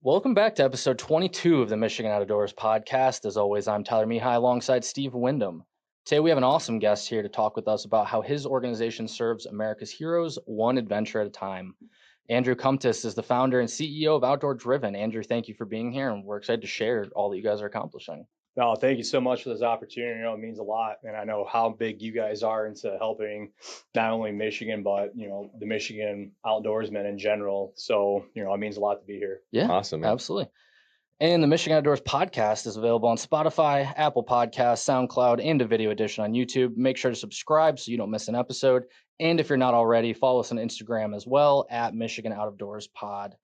Welcome back to episode 22 of the Michigan Outdoors podcast. As always, I'm Tyler Mihai alongside Steve Wyndham. Today, we have an awesome guest here to talk with us about how his organization serves America's heroes one adventure at a time. Andrew Comtois is the founder and CEO of Outdoor Driven. Andrew, thank you for being here, and we're excited to share all that you guys are accomplishing. No, thank you so much for this opportunity. It means a lot, and I know how big you guys are into helping not only Michigan, but the Michigan outdoorsmen in general. So it means a lot to be here. Yeah, Awesome, man. Absolutely. And the Michigan Outdoors podcast is available on Spotify, Apple Podcasts, SoundCloud, and a video edition on YouTube. Make sure to subscribe so you don't miss an episode. And if you're not already, follow us on Instagram as well at Michigan Outdoors Pod.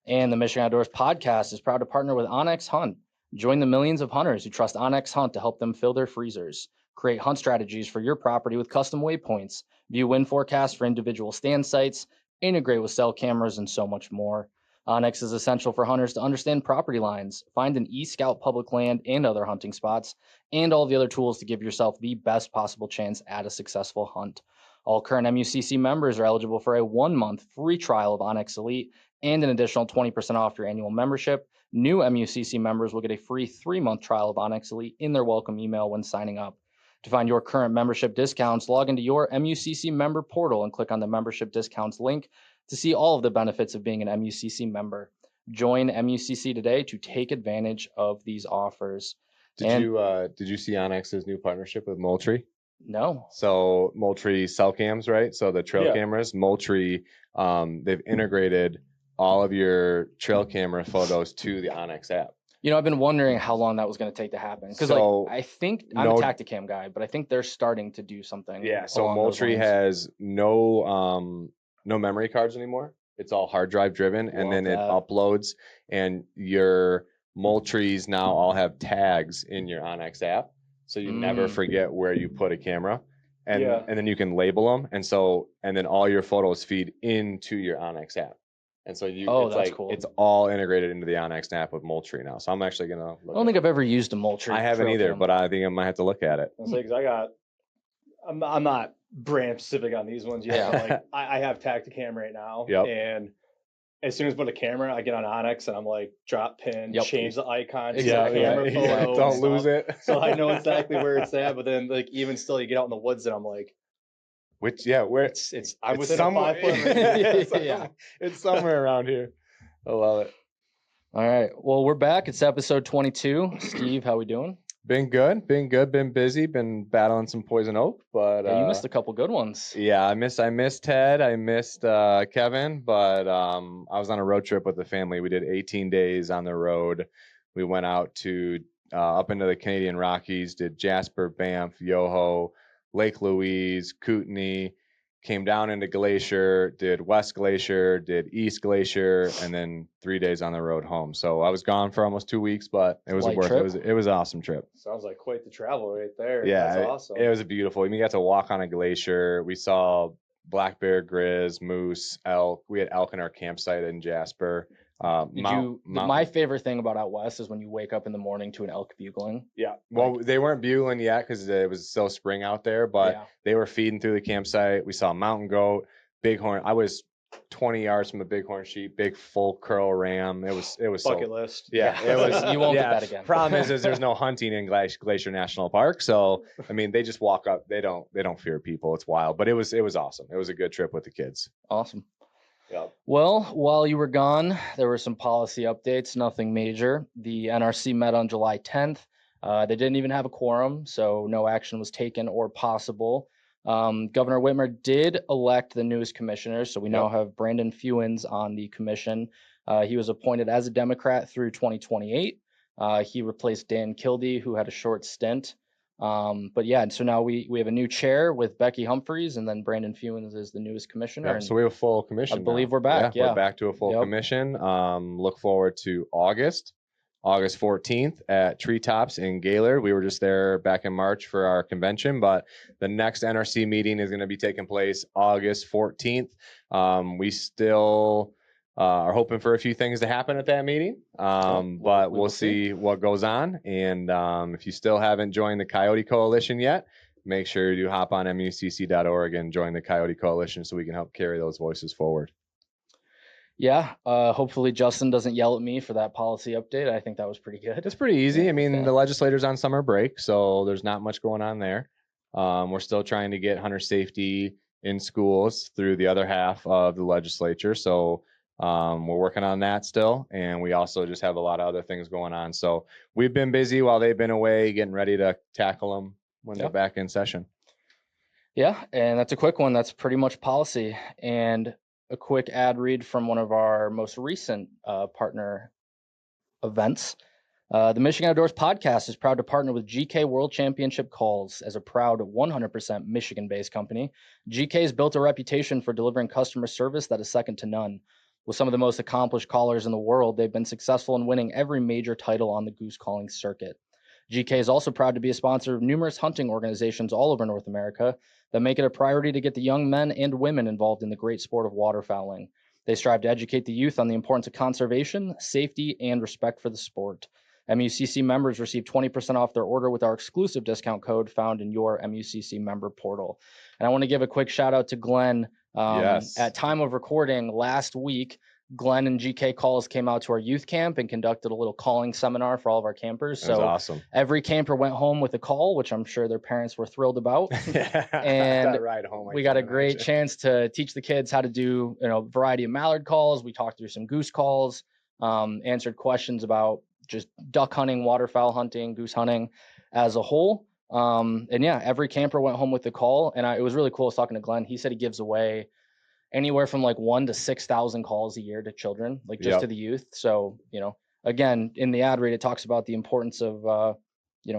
And the Michigan Outdoors podcast is proud to partner with Onyx Hunt. Join the millions of hunters who trust Onyx Hunt to help them fill their freezers. Create hunt strategies for your property with custom waypoints. View wind forecasts for individual stand sites. Integrate with cell cameras and so much more. Onyx is essential for hunters to understand property lines, find an eScout public land and other hunting spots, and all the other tools to give yourself the best possible chance at a successful hunt. All current MUCC members are eligible for a 1-month free trial of Onyx Elite and an additional 20% off your annual membership. New MUCC members will get a free 3-month trial of Onyx Elite in their welcome email when signing up. To find your current membership discounts, log into your MUCC member portal and click on the membership discounts link to see all of the benefits of being an MUCC member. Join MUCC today to take advantage of these offers. Did you see Onyx's new partnership with Moultrie? No. So Moultrie cell cams, right? So the trail cameras, Moultrie, they've integrated all of your trail camera photos to the Onyx app. I've been wondering how long that was going to take to happen. Because I think I'm a Tacticam guy, but I think they're starting to do something. Yeah, so Moultrie has no memory cards anymore. It's all hard drive driven, and then it uploads, and your Moultries now all have tags in your Onyx app, so you never forget where you put a camera, and then you can label them, and then all your photos feed into your Onyx app. And so cool. It's all integrated into the Onyx app with Moultrie now. So I'm actually gonna look. I don't think I've ever used a Moultrie. I haven't either, but I think I might have to look at it. Because I'm not brand specific on these ones yet. Yeah. I have Tacticam right now, and as soon as I put a camera, I get on Onyx and I'm like drop pin, change the icon, camera photo, don't lose it. So I know exactly where it's at. But then even still, you get out in the woods and I'm like. Where I'm within a 5 foot. It's somewhere around here. I love it. All right. Well, we're back. It's episode 22. Steve, how we doing? Been good. Been busy. Been battling some poison oak, but you missed a couple good ones. Yeah, I missed Ted. I missed Kevin, but I was on a road trip with the family. We did 18 days on the road. We went out to up into the Canadian Rockies. Did Jasper, Banff, Yoho, Lake Louise, Kootenai, came down into Glacier, did West Glacier, did East Glacier, and then 3 days on the road home. So I was gone for almost 2 weeks, but it was it was an awesome trip. Sounds like quite the travel right there. Yeah, that's awesome. It was beautiful. We got to walk on a glacier. We saw black bear, grizz, moose, elk. We had elk in our campsite in Jasper. My favorite thing about out west is when you wake up in the morning to an elk bugling. Yeah. Well, they weren't bugling yet because it was still spring out there, but they were feeding through the campsite. We saw mountain goat, bighorn. I was 20 yards from a bighorn sheep, big full curl ram. It was bucket list. Yeah, it was. You won't get that again. Problem is there's no hunting in Glacier National Park, so I mean they just walk up. They don't fear people. It's wild, but it was awesome. It was a good trip with the kids. Awesome. Yep. Well, while you were gone, there were some policy updates, nothing major. The NRC met on July 10th. They didn't even have a quorum, so no action was taken or possible. Governor Whitmer did elect the newest commissioners, so we now have Brandon Fewens on the commission. He was appointed as a Democrat through 2028. He replaced Dan Kildee, who had a short stint. But yeah, so now we have a new chair with Becky Humphreys, and then Brandon Fewens is the newest commissioner. Yeah, so we have a full commission. I believe we're back. We're back to a full commission. Look forward to August 14th at Treetops in Gaylord. We were just there back in March for our convention, but the next NRC meeting is going to be taking place August 14th. We still are hoping for a few things to happen at that meeting, but we'll see what goes on. And if you still haven't joined the Coyote Coalition yet, make sure you hop on mucc.org and join the Coyote Coalition so we can help carry those voices forward. Yeah. Hopefully Justin doesn't yell at me for that policy update. I think that was pretty good. It's pretty easy. I mean, the legislator's on summer break, so there's not much going on there. We're still trying to get hunter safety in schools through the other half of the legislature. So we're working on that still. And we also just have a lot of other things going on. So we've been busy while they've been away, getting ready to tackle them when they're back in session. Yeah. And that's a quick one. That's pretty much policy. And a quick ad read from one of our most recent partner events. The Michigan Outdoors podcast is proud to partner with GK World Championship Calls as a proud 100% Michigan-based company. GK has built a reputation for delivering customer service that is second to none. With some of the most accomplished callers in the world, they've been successful in winning every major title on the goose calling circuit. GK is also proud to be a sponsor of numerous hunting organizations all over North America that make it a priority to get the young men and women involved in the great sport of waterfowling. They strive to educate the youth on the importance of conservation, safety, and respect for the sport. MUCC members receive 20% off their order with our exclusive discount code found in your MUCC member portal. And I want to give a quick shout out to Glenn. At time of recording last week, Glenn and GK Calls came out to our youth camp and conducted a little calling seminar for all of our campers. That's awesome. Every camper went home with a call, which I'm sure their parents were thrilled about. And that ride home, we got a great chance to teach the kids how to do, a variety of mallard calls. We talked through some goose calls, answered questions about just duck hunting, waterfowl hunting, goose hunting as a whole. And yeah, every camper went home with the call. And it was really cool. I was talking to Glenn. He said he gives away anywhere from like 1,000 to 6,000 calls a year to children, like just to the youth. So, again, in the ad read, it talks about the importance of,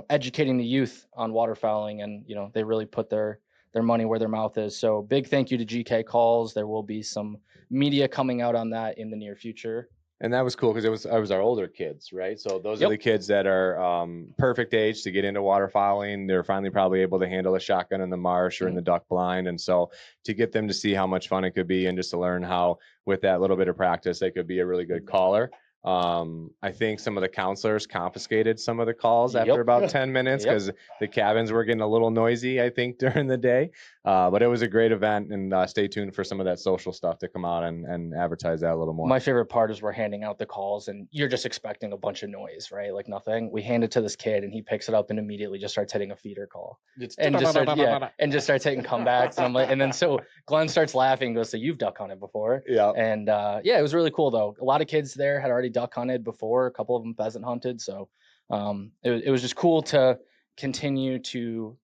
educating the youth on waterfowling, and, they really put their money where their mouth is. So big thank you to GK Calls. There will be some media coming out on that in the near future. And that was cool because it was our older kids, right? So those are the kids that are perfect age to get into waterfowling. They're finally probably able to handle a shotgun in the marsh or in the duck blind. And so to get them to see how much fun it could be and just to learn how, with that little bit of practice, they could be a really good caller. I think some of the counselors confiscated some of the calls after about 10 minutes because the cabins were getting a little noisy, I think, during the day. But it was a great event, and stay tuned for some of that social stuff to come out and advertise that a little more. My favorite part is we're handing out the calls and you're just expecting a bunch of noise, right? Like nothing. We hand it to this kid and he picks it up and immediately just starts hitting a feeder call and just starts hitting comebacks. And I'm like, and then so Glenn starts laughing, goes, "So you've duck hunted before?" Yeah. And it was really cool though. A lot of kids there had already duck hunted before, a couple of them pheasant hunted. So it was just cool to continue to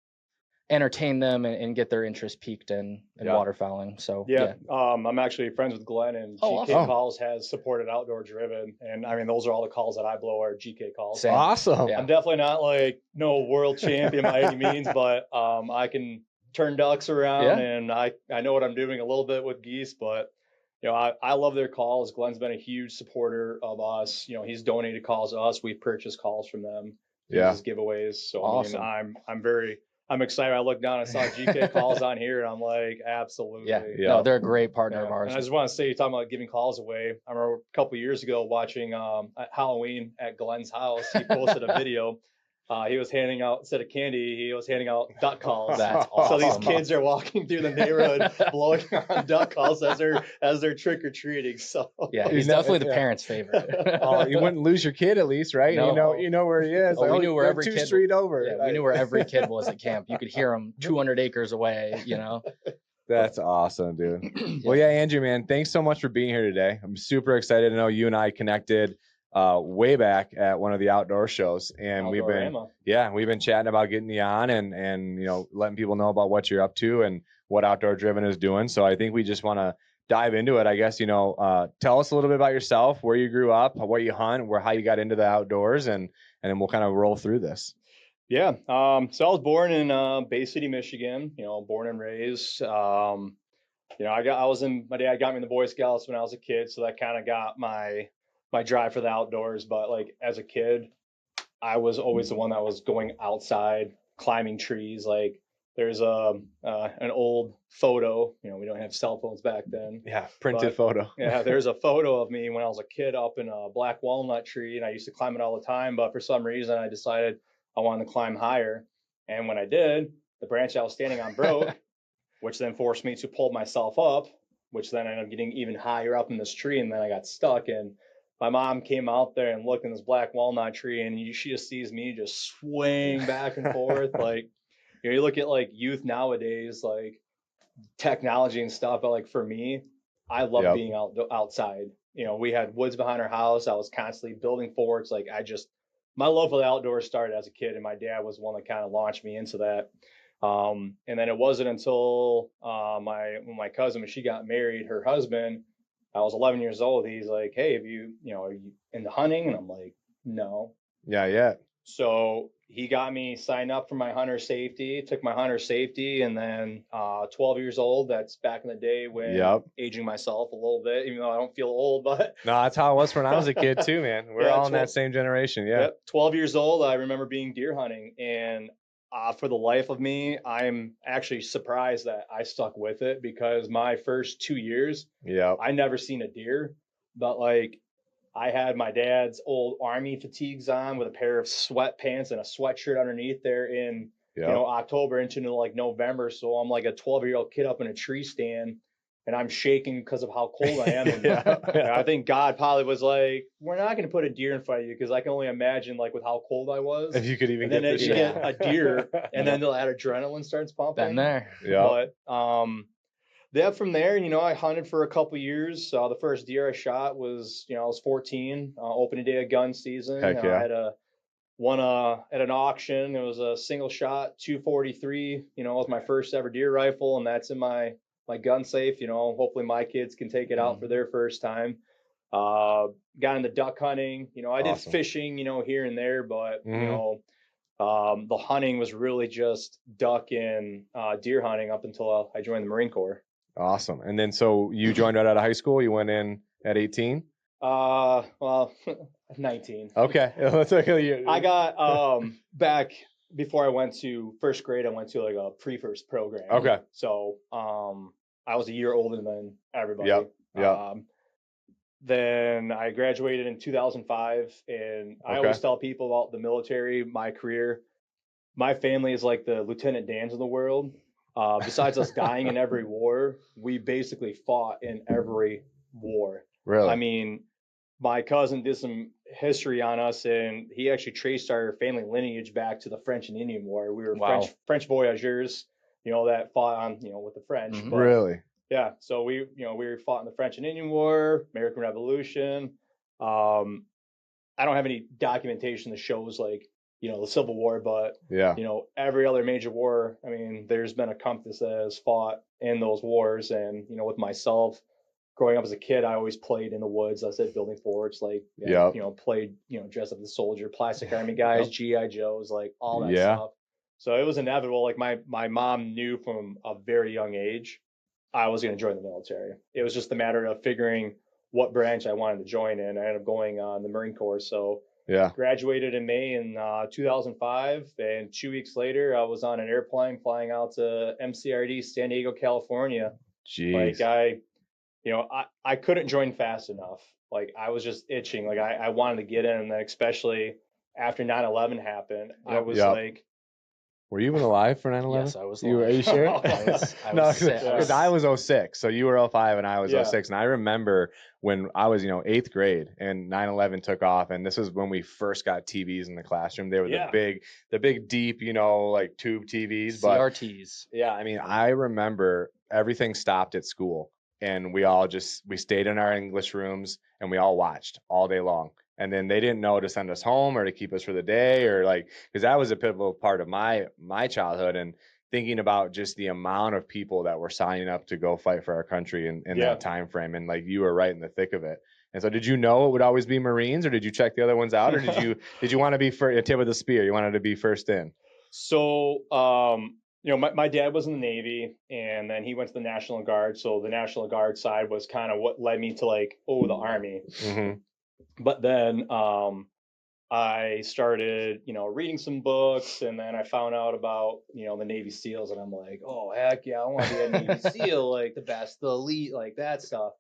entertain them and get their interest peaked in waterfowling. So I'm actually friends with Glenn, and GK Calls has supported Outdoor Driven, and I mean those are all the calls that I blow are GK Calls. Same. Awesome. I'm definitely not like no world champion by any means, but I can turn ducks around and I know what I'm doing a little bit with geese, but I love their calls. Glenn's been a huge supporter of us. He's donated calls to us. We've purchased calls from them. His giveaways. So awesome. I mean, I'm excited. I looked down and saw GK Calls on here, and I'm like, absolutely. Yeah. No, they're a great partner of ours. And I just want to say, you're talking about giving calls away. I remember a couple of years ago watching at Halloween at Glenn's house. He posted a video. He was handing out, instead of candy, he was handing out duck calls. That's awesome. So these kids are walking through the neighborhood blowing on duck calls as they're trick or treating. So yeah, he's definitely the parents' favorite. You wouldn't lose your kid at least, right? No. You know where he is. We knew where every kid street over. Yeah, we knew where every kid was at camp. You could hear him 200 acres away. That's awesome, dude. Well, Andrew, man, thanks so much for being here today. I'm super excited to know you and I connected way back at one of the outdoor shows, and we've been chatting about getting you on and letting people know about what you're up to and what Outdoor Driven is doing. So I think we just want to dive into it. I guess tell us a little bit about yourself, where you grew up, what you hunt, how you got into the outdoors, and then we'll kind of roll through this. Yeah. So I was born in Bay City, Michigan. Born and raised. My dad got me in the Boy Scouts when I was a kid, so that kind of got my drive for the outdoors. But like as a kid, I was always the one that was going outside, climbing trees. Like there's an old photo, we don't have cell phones back then. Yeah. Printed photo. Yeah. There's a photo of me when I was a kid up in a black walnut tree, and I used to climb it all the time. But for some reason I decided I wanted to climb higher. And when I did, the branch I was standing on broke, which then forced me to pull myself up which then I ended up getting even higher up in this tree, and then I got stuck. And my mom came out there and looked in this black walnut tree, and she just sees me just swing back and forth. Like, you look at like youth nowadays, like technology and stuff, but like for me, I love being outside. We had woods behind our house. I was constantly building forts. Like my love for the outdoors started as a kid, and my dad was one that kind of launched me into that. And then it wasn't until my cousin, when she got married, her husband, I was 11 years old. He's like, "Hey, are you into hunting?" And I'm like, "No." Yeah. So he got me signed up for my hunter safety, took my hunter safety, and then 12 years old, that's back in the day when aging myself a little bit, even though I don't feel old, but no, that's how it was when I was a kid too, man. We're all in that same generation. Yeah. 12 years old, I remember being deer hunting, and for the life of me, I'm actually surprised that I stuck with it, because my first 2 years, I never seen a deer, but like I had my dad's old army fatigues on with a pair of sweatpants and a sweatshirt underneath there in October into like November. So I'm like a 12-year-old kid up in a tree stand, and I'm shaking because of how cold I am. And I think God probably was like, "We're not going to put a deer in front of you," because I can only imagine like with how cold I was. If you could even get a deer, and then that adrenaline starts pumping. Been there. Yeah. But from there, I hunted for a couple years. The first deer I shot was, I was 14, opening day of gun season. Heck yeah. I had won at an auction. It was a single shot 243. It was my first ever deer rifle, and that's in my gun safe. Hopefully my kids can take it out for their first time. Got into duck hunting. I did fishing, here and there, but the hunting was really just duck and deer hunting up until I joined the Marine Corps. Awesome. And then so you joined right out of high school. You went in at 18? Well, 19. Okay. I got back before I went to first grade, I went to like a pre-first program. Okay. So I was a year older than everybody. Yep. Then I graduated in 2005, and I always tell people about the military, my career. My family is like the Lieutenant Dans of the world. Besides us dying in every war, we basically fought in every war. Really? I mean, my cousin did some history on us, and he actually traced our family lineage back to the French and Indian War. We were French voyageurs, that fought on, with the French. Mm-hmm. Really? Yeah. So we fought in the French and Indian War, American Revolution. I don't have any documentation that shows like, the Civil War, but every other major war, I mean, there's been a company that has fought in those wars. And, with myself growing up as a kid, I always played in the woods. I said building forts, like, played, dressed up as a soldier, plastic army guys, GI Joes, like all that stuff. So it was inevitable. Like my mom knew from a very young age I was going to join the military. It was just a matter of figuring what branch I wanted to join in. I ended up going on the Marine Corps. So graduated in May in 2005, and 2 weeks later, I was on an airplane flying out to MCRD, San Diego, California. Jeez. Like I couldn't join fast enough. Like I was just itching. Like I wanted to get in, and then especially after 9/11 happened, I was like. Were you even alive for 9/11? Yes, I was alive. Are you sure? I was because I was 06. So you were 05 and I was 06. And I remember when I was, 8th grade and 9/11 took off. And this was when we first got TVs in the classroom. They were the big deep, like tube TVs. But CRTs. Yeah, I mean, I remember everything stopped at school. And we stayed in our English rooms and we all watched all day long. And then they didn't know to send us home or to keep us for the day or because that was a pivotal part of my childhood, and thinking about just the amount of people that were signing up to go fight for our country in that time frame. And you were right in the thick of it. And so did you know it would always be Marines, or did you check the other ones out, or did you want to be a tip of the spear? You wanted to be first in? So, my dad was in the Navy, and then he went to the National Guard. So the National Guard side was kind of what led me to the Army. Mm-hmm. But then I started, reading some books, and then I found out about, the Navy SEALs, and I'm like, oh, heck yeah, I want to be a Navy SEAL, like the best, the elite, like that stuff.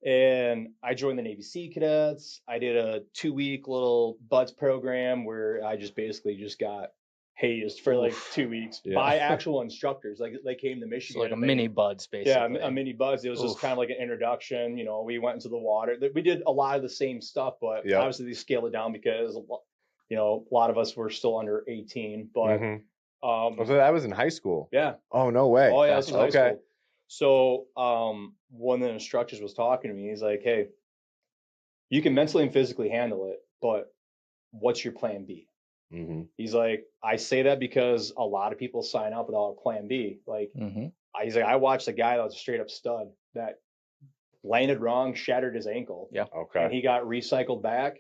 And I joined the Navy Sea Cadets. I did a 2-week little BUDS program where I just basically got hazed for like 2 weeks by actual instructors. Like they came to Michigan. So like a mini buds, basically. Yeah, a mini buds. It was just kind of like an introduction. You know, we went into the water. We did a lot of the same stuff, but obviously they scaled it down because, you know, a lot of us were still under 18. But so that was in high school. Yeah. Oh, no way. Oh yeah, this was high school. So one of the instructors was talking to me. He's like, "Hey, you can mentally and physically handle it, but what's your plan B?" He's like, I say that because a lot of people sign up without a plan B. Like, he's like, I watched a guy that was a straight up stud that landed wrong, shattered his ankle. Yeah. Okay. And he got recycled back.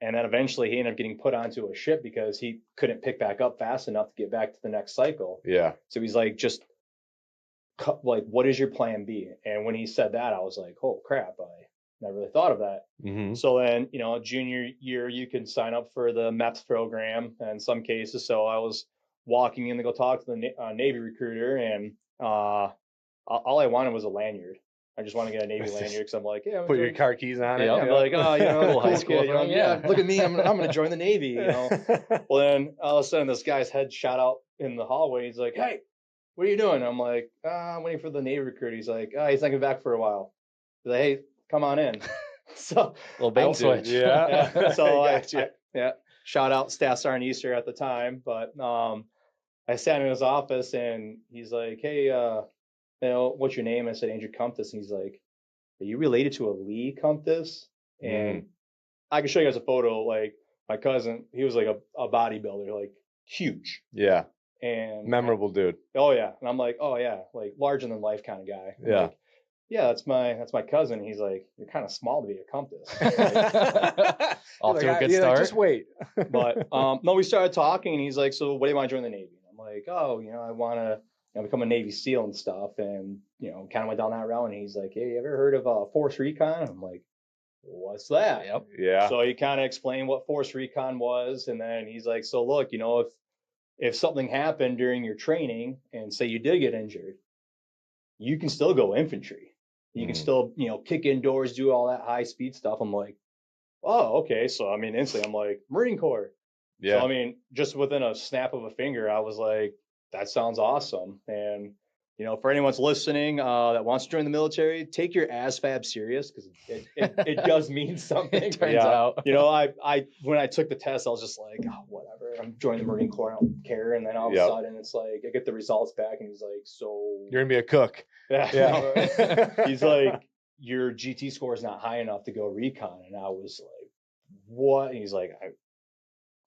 And then eventually he ended up getting put onto a ship because he couldn't pick back up fast enough to get back to the next cycle. Yeah. So he's like, just like, what is your plan B? And when he said that, I was like, oh crap, I never really thought of that. So then, you know, junior year, you can sign up for the MEPS program in some cases. So I was walking in to go talk to the Navy recruiter, and all I wanted was a lanyard. I just want to get a Navy lanyard because I'm like, yeah, put your car keys on it. Yeah, I'm like, oh, you know, little high school kid, you know, yeah, look at me, I'm gonna join the Navy, you know. Well, then all of a sudden, this guy's head shot out in the hallway. He's like, hey, what are you doing? I'm like, I'm waiting for the Navy recruiter. He's like, he's not coming back for a while. He's like, hey, come on in. So little bait switch. Yeah. So shout out Staff Sergeant Easter at the time, but I sat in his office and he's like, hey, you know, what's your name? I said, Andrew Comtois. And he's like, are you related to a Lee Comtois? And I can show you guys a photo. Like my cousin, he was like a bodybuilder, like huge. Yeah. And memorable dude. Oh yeah. And I'm like, oh yeah, like larger than life kind of guy. I'm yeah. Like, yeah, that's my cousin. He's like, you're kind of small to be a Comtois. Off to a good start. Just wait. But no, we started talking, and he's like, so what do you want to join the Navy? And I'm like, oh, you know, I want to become a Navy SEAL and stuff. And, you know, kind of went down that route. And he's like, hey, you ever heard of Force Recon? And I'm like, what's that? Yep. Yeah. So he kind of explained what Force Recon was. And then he's like, so look, you know, if something happened during your training and say you did get injured, you can still go infantry. You can still, you know, kick indoors, do all that high speed stuff. I'm like, oh, okay. So, I mean, instantly I'm like, Marine Corps. Yeah. So, I mean, just within a snap of a finger, I was like, that sounds awesome. And, you know, for anyone's listening that wants to join the military, take your ASVAB serious because it does mean something. It turns out. You know, I when I took the test, I was just like, oh, whatever. I'm joining the Marine Corps. I don't care. And then all of a sudden, it's like, I get the results back, and he's like, so you're gonna be a cook. Yeah. He's like, your GT score is not high enough to go recon. And I was like, what? And he's like,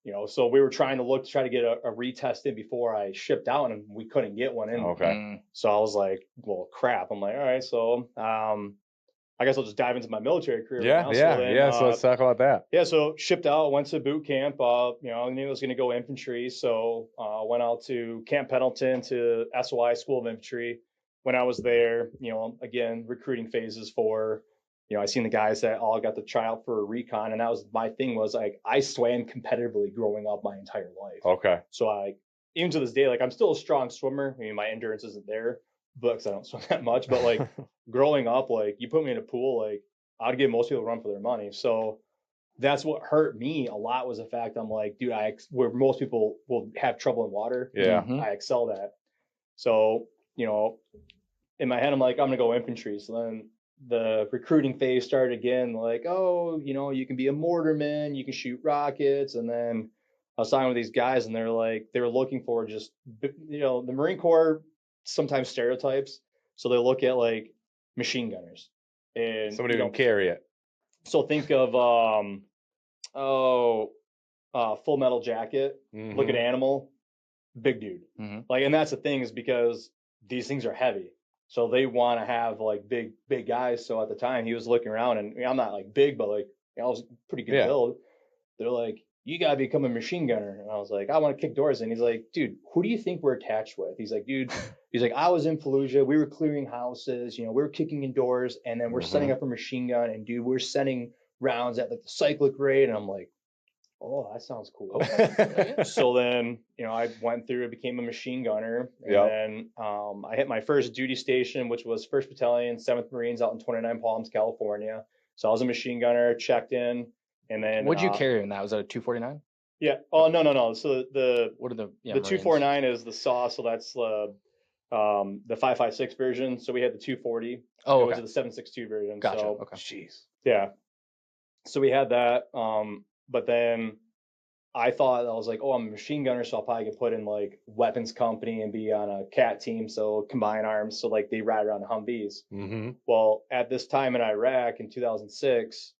you know, so we were trying to get a retest in before I shipped out, and we couldn't get one in. Okay. So I was like, well, crap. I'm like, all right, so I guess I'll just dive into my military career. Yeah, now. So let's talk about that. Yeah, so shipped out, went to boot camp. You know, I knew I was going to go infantry, so went out to Camp Pendleton to SOI School of Infantry. When I was there, you know, again, recruiting phases for, you know, I seen the guys that all got the tryout for a recon, and that was my thing. Was like, I swam competitively growing up my entire life. Okay. So even to this day, like, I'm still a strong swimmer. I mean, my endurance isn't there, but because I don't swim that much. But like growing up, like you put me in a pool, like I'd give most people a run for their money. So that's what hurt me a lot, was the fact I'm like, dude, where most people will have trouble in water. Yeah. I excelled at. So, you know, in my head, I'm like, I'm gonna go infantry. So then the recruiting phase started again, like, oh, you know, you can be a mortarman, you can shoot rockets. And then I was talking with these guys, and they were looking for just, you know, the Marine Corps sometimes stereotypes. So they look at like machine gunners and somebody who can carry it. So think of Full Metal Jacket. Look at Animal, big dude. Like, and that's the thing, is because these things are heavy. So they want to have like big guys. So at the time he was looking around, and I'm not like big, but like, you know, I was pretty good build. They're like, you got to become a machine gunner. And I was like, I want to kick doors in. He's like, dude, who do you think we're attached with? He's like, dude, I was in Fallujah. We were clearing houses, you know, we were kicking in doors, and then we're setting up a machine gun, and dude, we're sending rounds at like the cyclic rate. And I'm like, oh, that sounds cool. Okay. So then, you know, I went through and became a machine gunner. And then I hit my first duty station, which was 1st Battalion, 7th Marines out in 29 Palms, California. So I was a machine gunner, checked in, and then... What'd you carry in that? Was that a 249? Yeah. Oh, no. So What are the the 249 is the SAW, so that's the 5.56 version. So we had the 240. Oh, it was the 7.62 version. Gotcha. So, Okay. Jeez. Yeah. So we had that. But then I thought, I was like, oh, I'm a machine gunner, so I'll probably get put in like weapons company and be on a CAT team, so combined arms, so like they ride around the Humvees. Mm-hmm. Well, at this time in Iraq in 2006,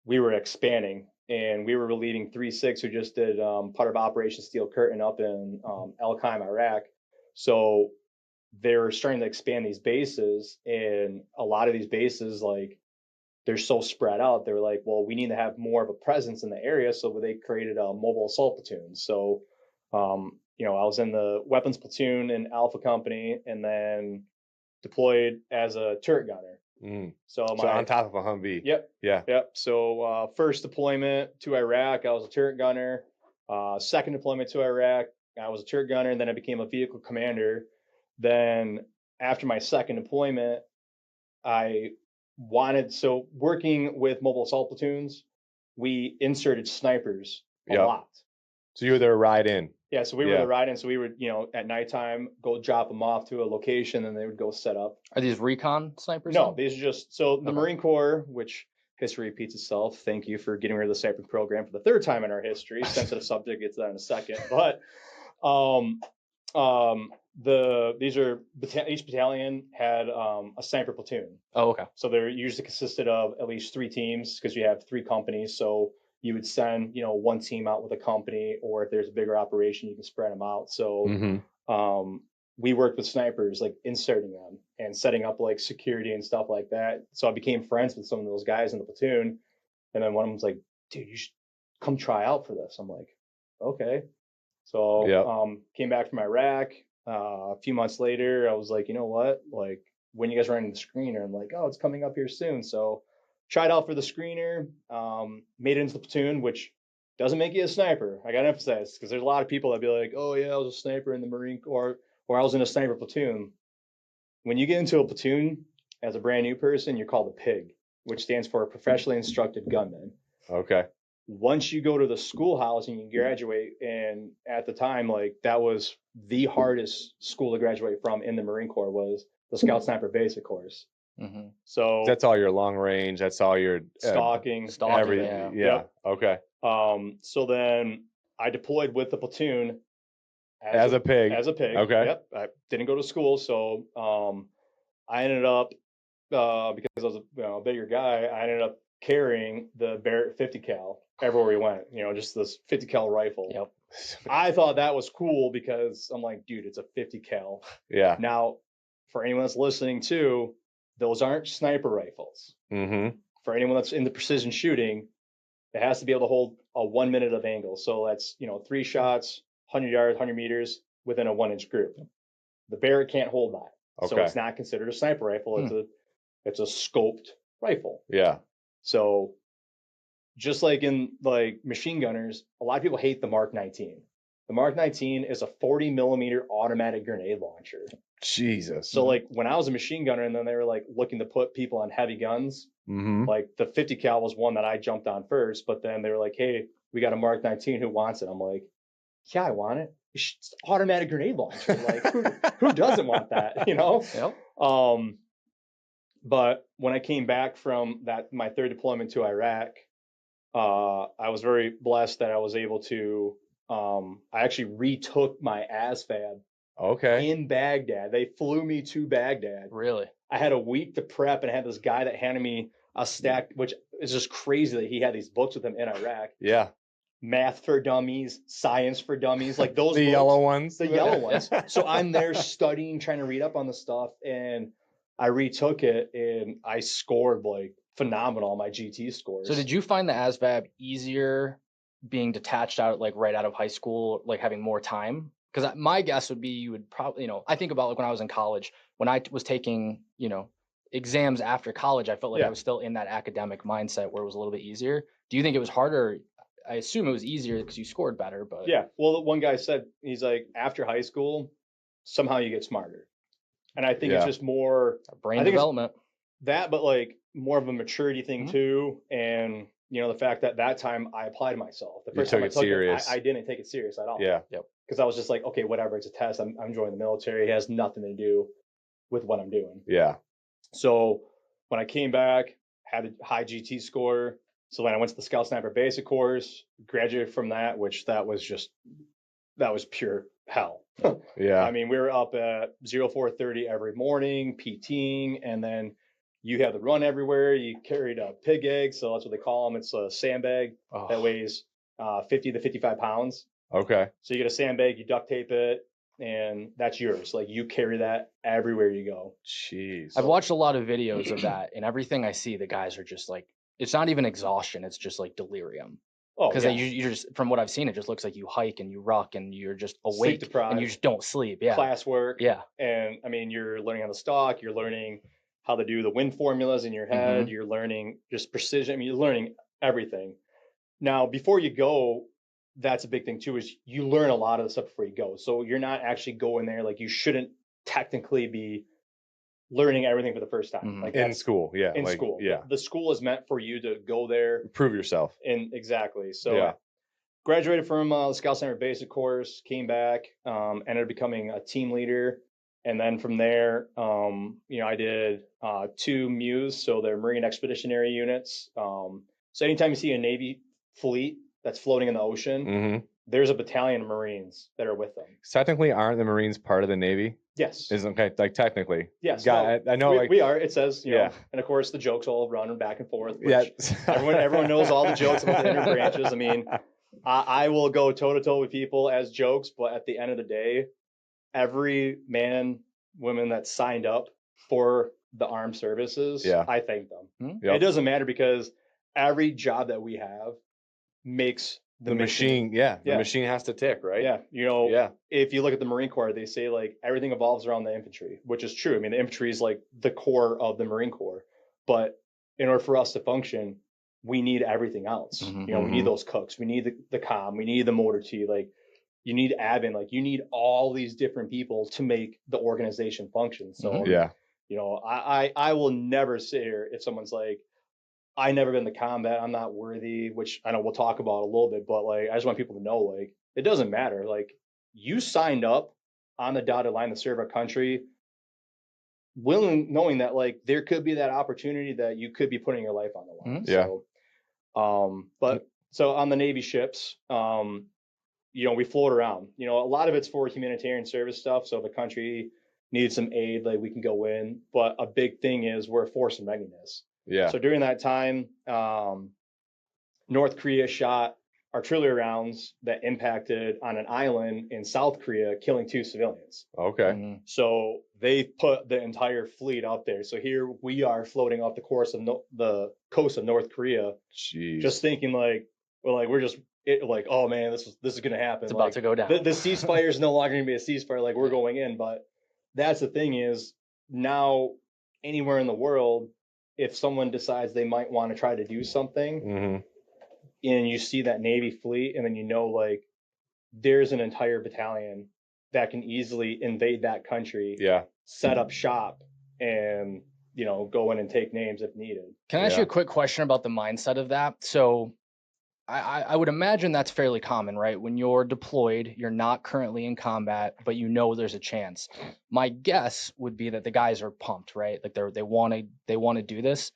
we were expanding, and we were leading 3-6, who just did part of Operation Steel Curtain up in El Qaim, Iraq. So they were starting to expand these bases, and a lot of these bases, like, they're so spread out. They were like, well, we need to have more of a presence in the area, so they created a mobile assault platoon. So, I was in the weapons platoon in Alpha Company, and then deployed as a turret gunner. So on top of a Humvee. Yep. Yeah. Yep. So first deployment to Iraq, I was a turret gunner. Second deployment to Iraq, I was a turret gunner, and then I became a vehicle commander. Then after my second deployment, working with mobile assault platoons, we inserted snipers a lot. So you were there ride in. Yeah, so we were the ride-in, so we would, at nighttime, go drop them off to a location, and they would go set up. Are these recon snipers? No, these are just, so the Marine Corps, which history repeats itself. Thank you for getting rid of the sniper program for the third time in our history. Sensitive subject, get to that in a second. But each battalion had a sniper platoon. Oh, okay. So they're usually consisted of at least 3 teams, because you have 3 companies. So you would send, one team out with a company, or if there's a bigger operation, you can spread them out. So we worked with snipers, like inserting them and setting up like security and stuff like that. So I became friends with some of those guys in the platoon. And then one of them was like, dude, you should come try out for this. I'm like, okay. So came back from Iraq. A few months later, I was like, you know what? Like, when you guys are running the screener, I'm like, oh, it's coming up here soon. So tried out for the screener, made it into the platoon, which doesn't make you a sniper. I got to emphasize, because there's a lot of people that be like, oh, yeah, I was a sniper in the Marine Corps, or I was in a sniper platoon. When you get into a platoon as a brand new person, you're called a PIG, which stands for Professionally Instructed Gunman. Okay. Once you go to the schoolhouse and you graduate, and at the time, like, that was the hardest school to graduate from in the Marine Corps, was the Scout Sniper Basic course. Mm-hmm. So that's all your long range. That's all your stalking, everything. Yeah. Yep. Okay. So then I deployed with the platoon as a pig. Okay. Yep. I didn't go to school, so I ended up because I was a bigger guy. I ended up carrying the Barrett 50 cal everywhere we went. Just this 50 cal rifle. Yep. I thought that was cool, because I'm like, dude, it's a 50 cal. Yeah. Now, for anyone that's listening too, those aren't sniper rifles. Mm-hmm. For anyone that's into precision shooting, it has to be able to hold a 1 minute of angle. So that's 3 shots, 100 yards, 100 meters within a 1-inch group. The Barrett can't hold that, so it's not considered a sniper rifle. It's a scoped rifle. Yeah. So just like in like machine gunners, a lot of people hate the Mark 19. The Mark 19 is a 40 millimeter automatic grenade launcher. Jesus. So like when I was a machine gunner, and then they were like looking to put people on heavy guns, like the 50 cal was one that I jumped on first, but then they were like, hey, we got a Mark 19, who wants it? I'm like, yeah, I want it. It's automatic grenade launcher. Like, who doesn't want that? Yep. But when I came back from my third deployment to Iraq, I was very blessed that I was able to, I actually retook my ASVAB. Okay. In Baghdad. They flew me to Baghdad. Really? I had a week to prep, and I had this guy that handed me a stack, which is just crazy that he had these books with him in Iraq. Yeah. Math for Dummies, Science for Dummies, like those the books, yellow ones. The yellow ones. So I'm there studying, trying to read up on the stuff, and I retook it, and I scored like phenomenal on my GT scores. So did you find the ASVAB easier being detached out, like right out of high school, like having more time? Because my guess would be you would probably, I think about like when I was in college, when I was taking, exams after college, I felt like I was still in that academic mindset where it was a little bit easier. Do you think it was harder? I assume it was easier because you scored better, but yeah. Well, one guy said, he's like, after high school, somehow you get smarter. And I think it's just more brain development. That, but like more of a maturity thing too. And the fact that time I applied myself. The first time I took it, I didn't take it serious at all. Yeah. Yep. Because I was just like, okay, whatever, it's a test. I'm joining the military. It has nothing to do with what I'm doing. Yeah. So when I came back, had a high GT score. So then I went to the Scout Sniper basic course, graduated from that, which that was pure hell. Yeah. I mean, we were up at 0430 every morning, PTing, and then you had to run everywhere. You carried a pig egg, so that's what they call them. It's a sandbag that weighs 50 to 55 pounds. Okay. So you get a sandbag, you duct tape it, and that's yours. Like, you carry that everywhere you go. Jeez. I've watched a lot of videos of that, and everything I see, the guys are just like, it's not even exhaustion, it's just like delirium. Because you just, from what I've seen, it just looks like you hike and you ruck and you're just awake and you just don't sleep. Yeah. Classwork. Yeah. And I mean, you're learning how to stalk, you're learning how to do the wind formulas in your head, you're learning just precision. I mean, you're learning everything. Now, before you go, that's a big thing too, is you learn a lot of the stuff before you go. So you're not actually going there. Like, you shouldn't technically be learning everything for the first time. Like, in school. Yeah. In school. Yeah. The school is meant for you to go there. Prove yourself. And exactly. So graduated from the Scout Sniper basic course, came back, ended up becoming a team leader. And then from there, I did 2 MUs, so they're Marine Expeditionary Units. So anytime you see a Navy fleet that's floating in the ocean, there's a battalion of Marines that are with them. Technically, aren't the Marines part of the Navy? Yes. Isn't like technically? Yes. I know. We are. It says, you know, and of course the jokes all run back and forth. Which everyone knows all the jokes about the inner branches. I mean, I will go toe to toe with people as jokes, but at the end of the day, every man, woman that signed up for the armed services, I thank them. It doesn't matter, because every job that we have makes the machine. The machine has to tick, right? If you look at the Marine Corps, they say like everything evolves around the infantry, which is true. I mean, the infantry is like the core of the Marine Corps, but in order for us to function, we need everything else. We need those cooks, we need the comm, we need the motor T, like you need admin, like you need all these different people to make the organization function. So I will never sit here if someone's like, I never been to combat, I'm not worthy, which I know we'll talk about a little bit, but like, I just want people to know, like, it doesn't matter. Like, you signed up on the dotted line to serve our country, knowing that like there could be that opportunity that you could be putting your life on the line. So on the Navy ships, we float around. A lot of it's for humanitarian service stuff. So if a country needs some aid, like we can go in. But a big thing is we're a force in readiness. So during that time, North Korea shot artillery rounds that impacted on an island in South Korea, killing 2 civilians. So they put the entire fleet out there. So here we are floating off the coast of North Korea, just thinking like, oh man, this is gonna happen. It's about to go down. The ceasefire is no longer gonna be a ceasefire. Like, we're going in. But that's the thing, is now anywhere in the world, if someone decides they might want to try to do something, and you see that Navy fleet, and then like there's an entire battalion that can easily invade that country, set up shop, and go in and take names if needed. Can I ask you a quick question about the mindset of that? So I would imagine that's fairly common, right? When you're deployed, you're not currently in combat, but there's a chance. My guess would be that the guys are pumped, right? Like they want to do this.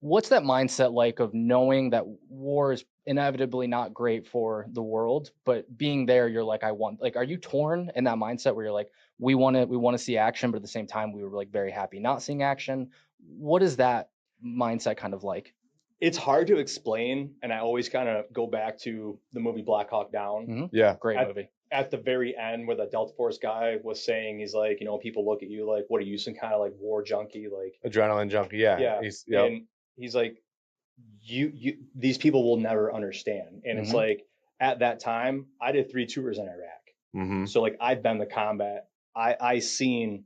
What's that mindset like, of knowing that war is inevitably not great for the world, but being there, you're like, are you torn in that mindset where you're like, we want to see action, but at the same time we were like very happy not seeing action? What is that mindset kind of like? It's hard to explain, and I always kind of go back to the movie Black Hawk Down. Great movie. At the very end, where the Delta Force guy was saying, he's like, people look at you like, what are you, some kind of like war junkie, like adrenaline junkie? And he's like, you these people will never understand. And it's like, at that time, I did 3 tours in Iraq, so like I've been to combat. I seen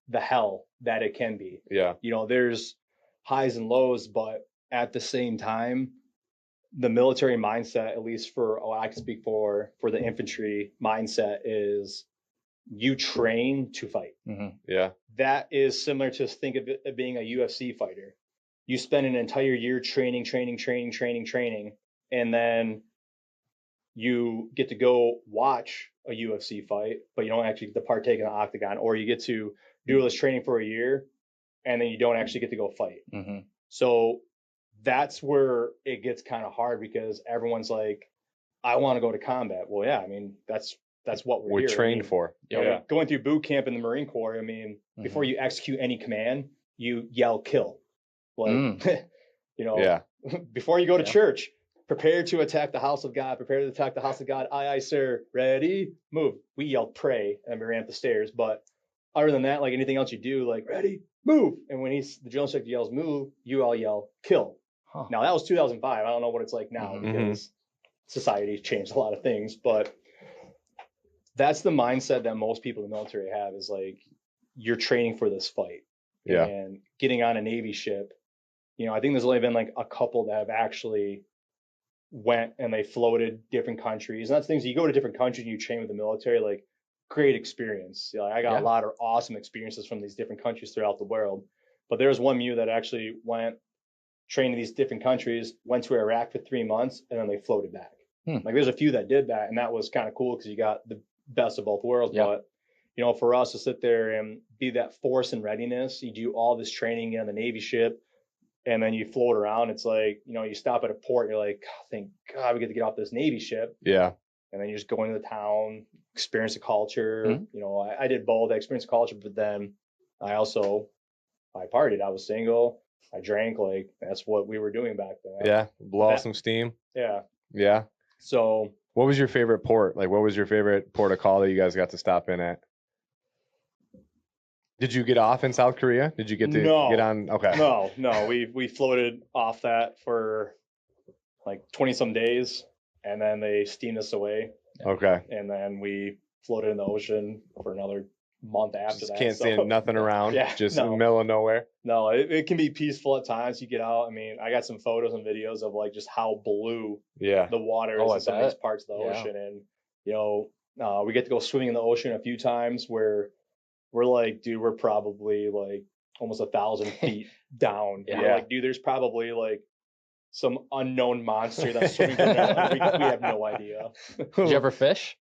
the hell that it can be. There's highs and lows, but at the same time, the military mindset, at least for I can speak for the infantry mindset, is you train to fight. That is similar to think of it being a UFC fighter. you spend an entire year training, and then you get to go watch a UFC fight, but you don't actually get to partake in the octagon, or you get to do all this training for a year and then you don't actually get to go fight. Mm-hmm. So that's where it gets kind of hard, because everyone's like, I want to go to combat. Well, yeah, I mean, that's what we're trained for. Going through boot camp in the Marine Corps, I mean, before you execute any command, you yell kill. Like, before you go to church, prepare to attack the house of God, prepare to attack the house of God. Aye, aye, sir. Ready, move. We yelled pray and we ran up the stairs. But other than that, like anything else you do, like ready, move. And when the drill instructor yells move, you all yell kill. Huh. Now that was 2005. I don't know what it's like now, because society's changed a lot of things, but that's the mindset that most people in the military have, is like, you're training for this fight. Yeah. And getting on a Navy ship, I think there's only been like a couple that have actually went and they floated different countries. And that's things, you go to different countries and you train with the military, like, great experience. I got a lot of awesome experiences from these different countries throughout the world. But there was one MEU that actually went, trained in these different countries, went to Iraq for 3 months, and then they floated back. Like, there's a few that did that, and that was kind of cool because you got the best of both worlds. But for us to sit there and be that force and readiness, you do all this training on the Navy ship, and then you float around. It's like, you stop at a port, you're like, thank God we get to get off this Navy ship. Yeah. And then you just go into the town, experience the culture. I did both. I experienced the culture, but then I partied. I was single. I drank. Like, that's what we were doing back then. Yeah. Blow off some steam. Yeah. Yeah. So what was your favorite port? Like, what was your favorite port of call that you guys got to stop in at? Did you get off in South Korea? Did you get to get on? Okay. No. We floated off that for like 20 some days, and then they steamed us away. Okay. And then we floated in the ocean for another month after that. Can't see nothing around. Yeah, just in the middle of nowhere. No, it can be peaceful at times. You get out. I mean, I got some photos and videos of like just how blue the water is in some of these parts of the ocean. And we get to go swimming in the ocean a few times where we're like, dude, we're probably like almost 1,000 feet down. We're like, dude, there's probably like some unknown monster that's swimming around. We have no idea. Did you ever fish?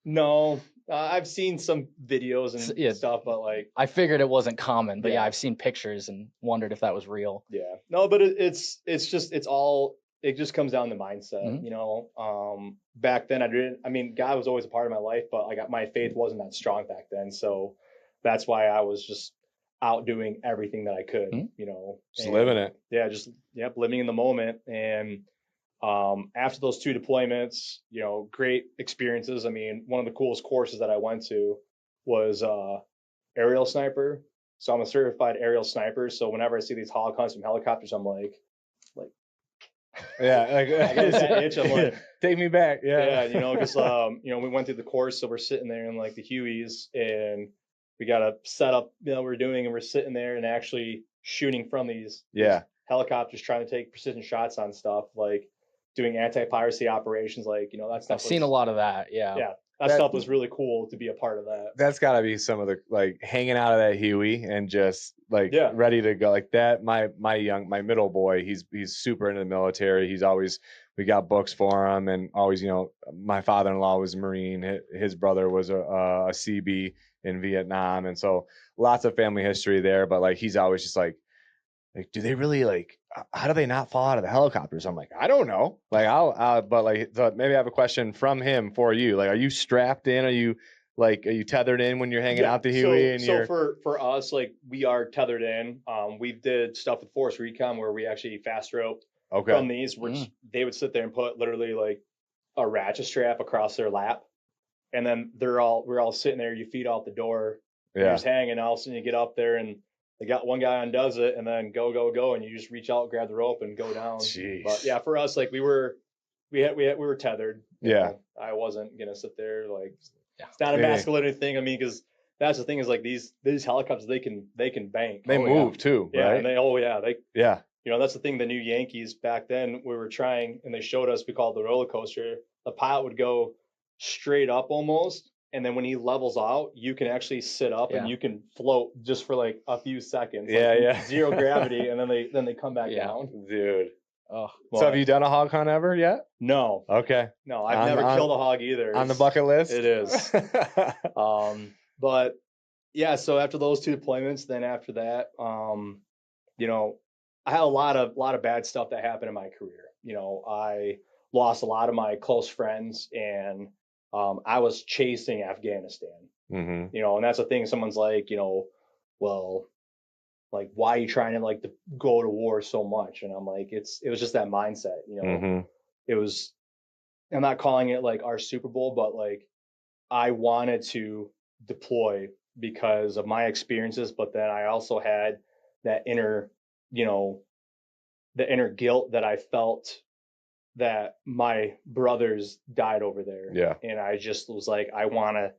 No. I've seen some videos and stuff, but like, I figured it wasn't common, but I've seen pictures and wondered if that was real. Yeah, no, but it just comes down to mindset. Back then God was always a part of my life, but my faith wasn't that strong back then. So that's why I was just out doing everything that I could, just living it. Yeah. Just, living in the moment. And after those 2 deployments, great experiences. I mean, one of the coolest courses that I went to was aerial sniper. So I'm a certified aerial sniper. So whenever I see these hog hunts from helicopters, I'm like, yeah, I get that itch. I'm like, take me back. Yeah, because we went through the course, so we're sitting there in like the Hueys, and we got a setup, we're doing, and we're sitting there and actually shooting from these helicopters, trying to take precision shots on stuff, like doing anti-piracy operations, like, that stuff. I've seen a lot of that. Yeah. That stuff was really cool to be a part of that. That's got to be some of the, like, hanging out of that Huey and just like ready to go like that. My middle boy, he's super into the military. We got books for him, and always, my father-in-law was a Marine. His brother was a CB in Vietnam. And so lots of family history there, but like, he's always just like, do they really, like, how do they not fall out of the helicopters? I'm like, I don't know. Like, but like, so maybe I have a question from him for you. Like, are you strapped in? Are you tethered in when you're hanging out the Huey? For us, like, we are tethered in. We did stuff with Force Recon where we actually fast roped from these, which they would sit there and put literally like a ratchet strap across their lap. And then we're all sitting there, you feet out the door, you're just hanging, all of a sudden you get up there and they got one guy undoes it, and then go, and you just reach out, grab the rope, and go down. Jeez. But yeah, for us, like, we were tethered. I wasn't gonna sit there like it's not a masculine thing. I mean, because that's the thing is like these helicopters, they can bank. They move too. Yeah, right? And that's the thing. The new Yankees back then, we were trying, and they showed us, we called the roller coaster. The pilot would go straight up almost, And then when he levels out, you can actually sit up and you can float just for like a few seconds. Zero gravity, and then they come back down. Dude. Oh. So have you done a hog hunt ever yet? No. Okay. No, I've never killed a hog either. On the bucket list? It is. But yeah, so after those 2 deployments, then after that, you know, I had a lot of bad stuff that happened in my career. You know, I lost a lot of my close friends, and I was chasing Afghanistan. Mm-hmm. You know, and that's the thing. Someone's like, you know, well, like, why are you trying to like to go to war so much? And I'm like, it was just that mindset. You know, it was. I'm not calling it like our Super Bowl, but like I wanted to deploy because of my experiences, but then I also had that inner, you know, the inner guilt that I felt that my brothers died over there. Yeah. And I just was like, I want to,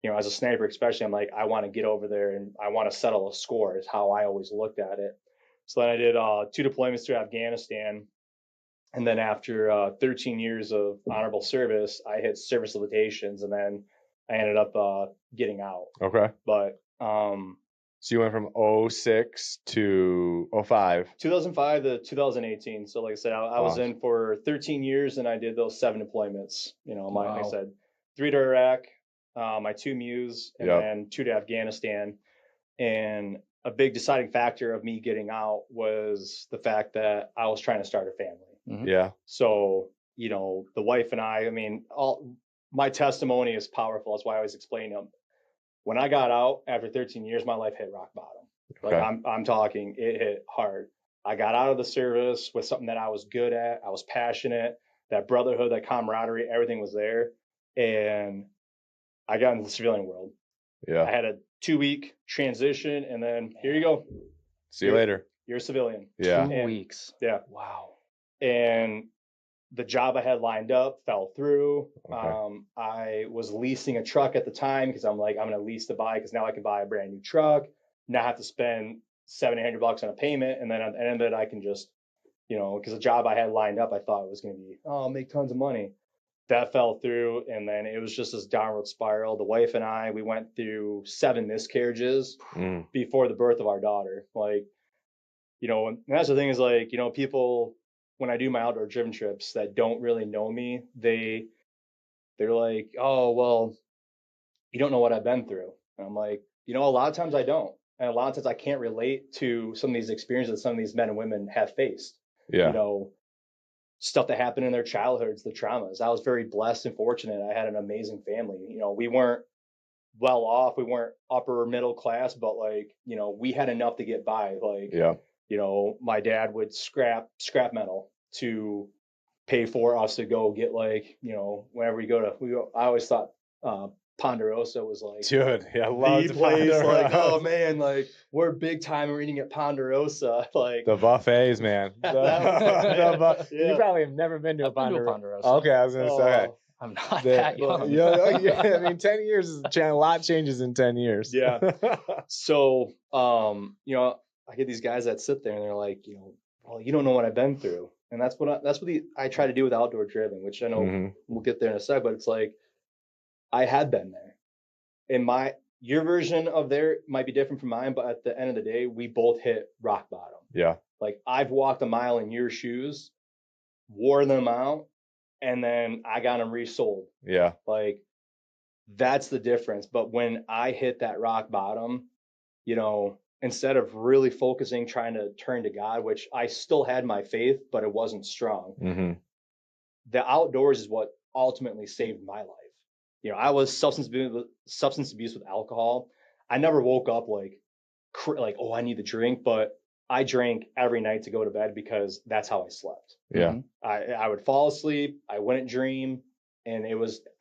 you know, as a sniper, especially, I'm like, I want to get over there and I want to settle a score is how I always looked at it. So then I did 2 deployments to Afghanistan. And then after 13 years of honorable service, I hit service limitations, and then I ended up getting out. Okay. But so you went from 06 to 05. 2005 to 2018. So like I said, I was in for 13 years, and I did those 7 deployments. You know, like I said, 3 to Iraq, my 2 MUs, and then 2 to Afghanistan. And a big deciding factor of me getting out was the fact that I was trying to start a family. Mm-hmm. Yeah. So, you know, the wife and I mean, my testimony is powerful. That's why I always explain them. When I got out after 13 years, my life hit rock bottom. Okay. Like I'm talking, it hit hard. I got out of the service with something that I was good at. I was passionate, that brotherhood, that camaraderie, everything was there. And I got into the civilian world. Yeah. I had a 2-week transition, and then here you go. See you later. You're a civilian. Yeah. 2 weeks. Yeah. Wow. And the job I had lined up fell through. Okay. I was leasing a truck at the time because I'm like, I'm going to lease to buy because now I can buy a brand new truck, not have to spend $700-800 on a payment. And then at the end of it, I can just, you know, because the job I had lined up, I thought it was going to be, I'll make tons of money. That fell through. And then it was just this downward spiral. The wife and I, we went through 7 miscarriages before the birth of our daughter. Like, you know, and that's the thing is like, you know, people, when I do my outdoor driven trips that don't really know me, they're like, oh, well, you don't know what I've been through. And I'm like, you know, a lot of times I don't. And a lot of times I can't relate to some of these experiences that some of these men and women have faced. Yeah. You know, stuff that happened in their childhoods, the traumas. I was very blessed and fortunate. I had an amazing family. You know, we weren't well off. We weren't upper middle class, but like, you know, we had enough to get by. Like, you know, my dad would scrap metal to pay for us to go get like, you know, whenever I always thought Ponderosa was like, dude, yeah, I love the place. Like, oh man, like we're big time. We're eating at Ponderosa, like the buffets, man. You probably have never been to a Ponderosa. Okay, I was gonna say. I'm not that young. I mean, 10 years is a lot changes in 10 years. Yeah. So, you know, I get these guys that sit there and they're like, you know, well, you don't know what I've been through. And that's what I try to do with outdoor driven, which I know we'll get there in a sec, but it's like, I had been there. And your version of there might be different from mine, but at the end of the day, we both hit rock bottom. Yeah. Like I've walked a mile in your shoes, wore them out, and then I got them resold. Yeah. Like that's the difference. But when I hit that rock bottom, you know, instead of really focusing, trying to turn to God, which I still had my faith, but it wasn't strong. The outdoors is what ultimately saved my life. You know, I was substance abuse with alcohol. I never woke up like, oh, I need to drink, but I drank every night to go to bed because that's how I slept. Yeah. I would fall asleep. I wouldn't dream. And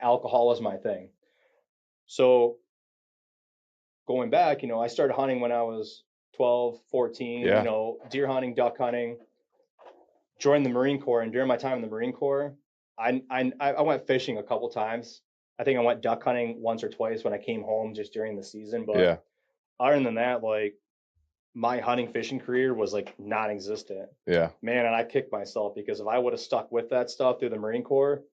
alcohol was my thing. So going back, you know, I started hunting when I was 12, 14, you know, deer hunting, duck hunting, joined the Marine Corps. And during my time in the Marine Corps, I went fishing a couple times. I think I went duck hunting once or twice when I came home just during the season. But other than that, like my hunting fishing career was like non-existent. Yeah. Man, and I kicked myself because if I would have stuck with that stuff through the Marine Corps,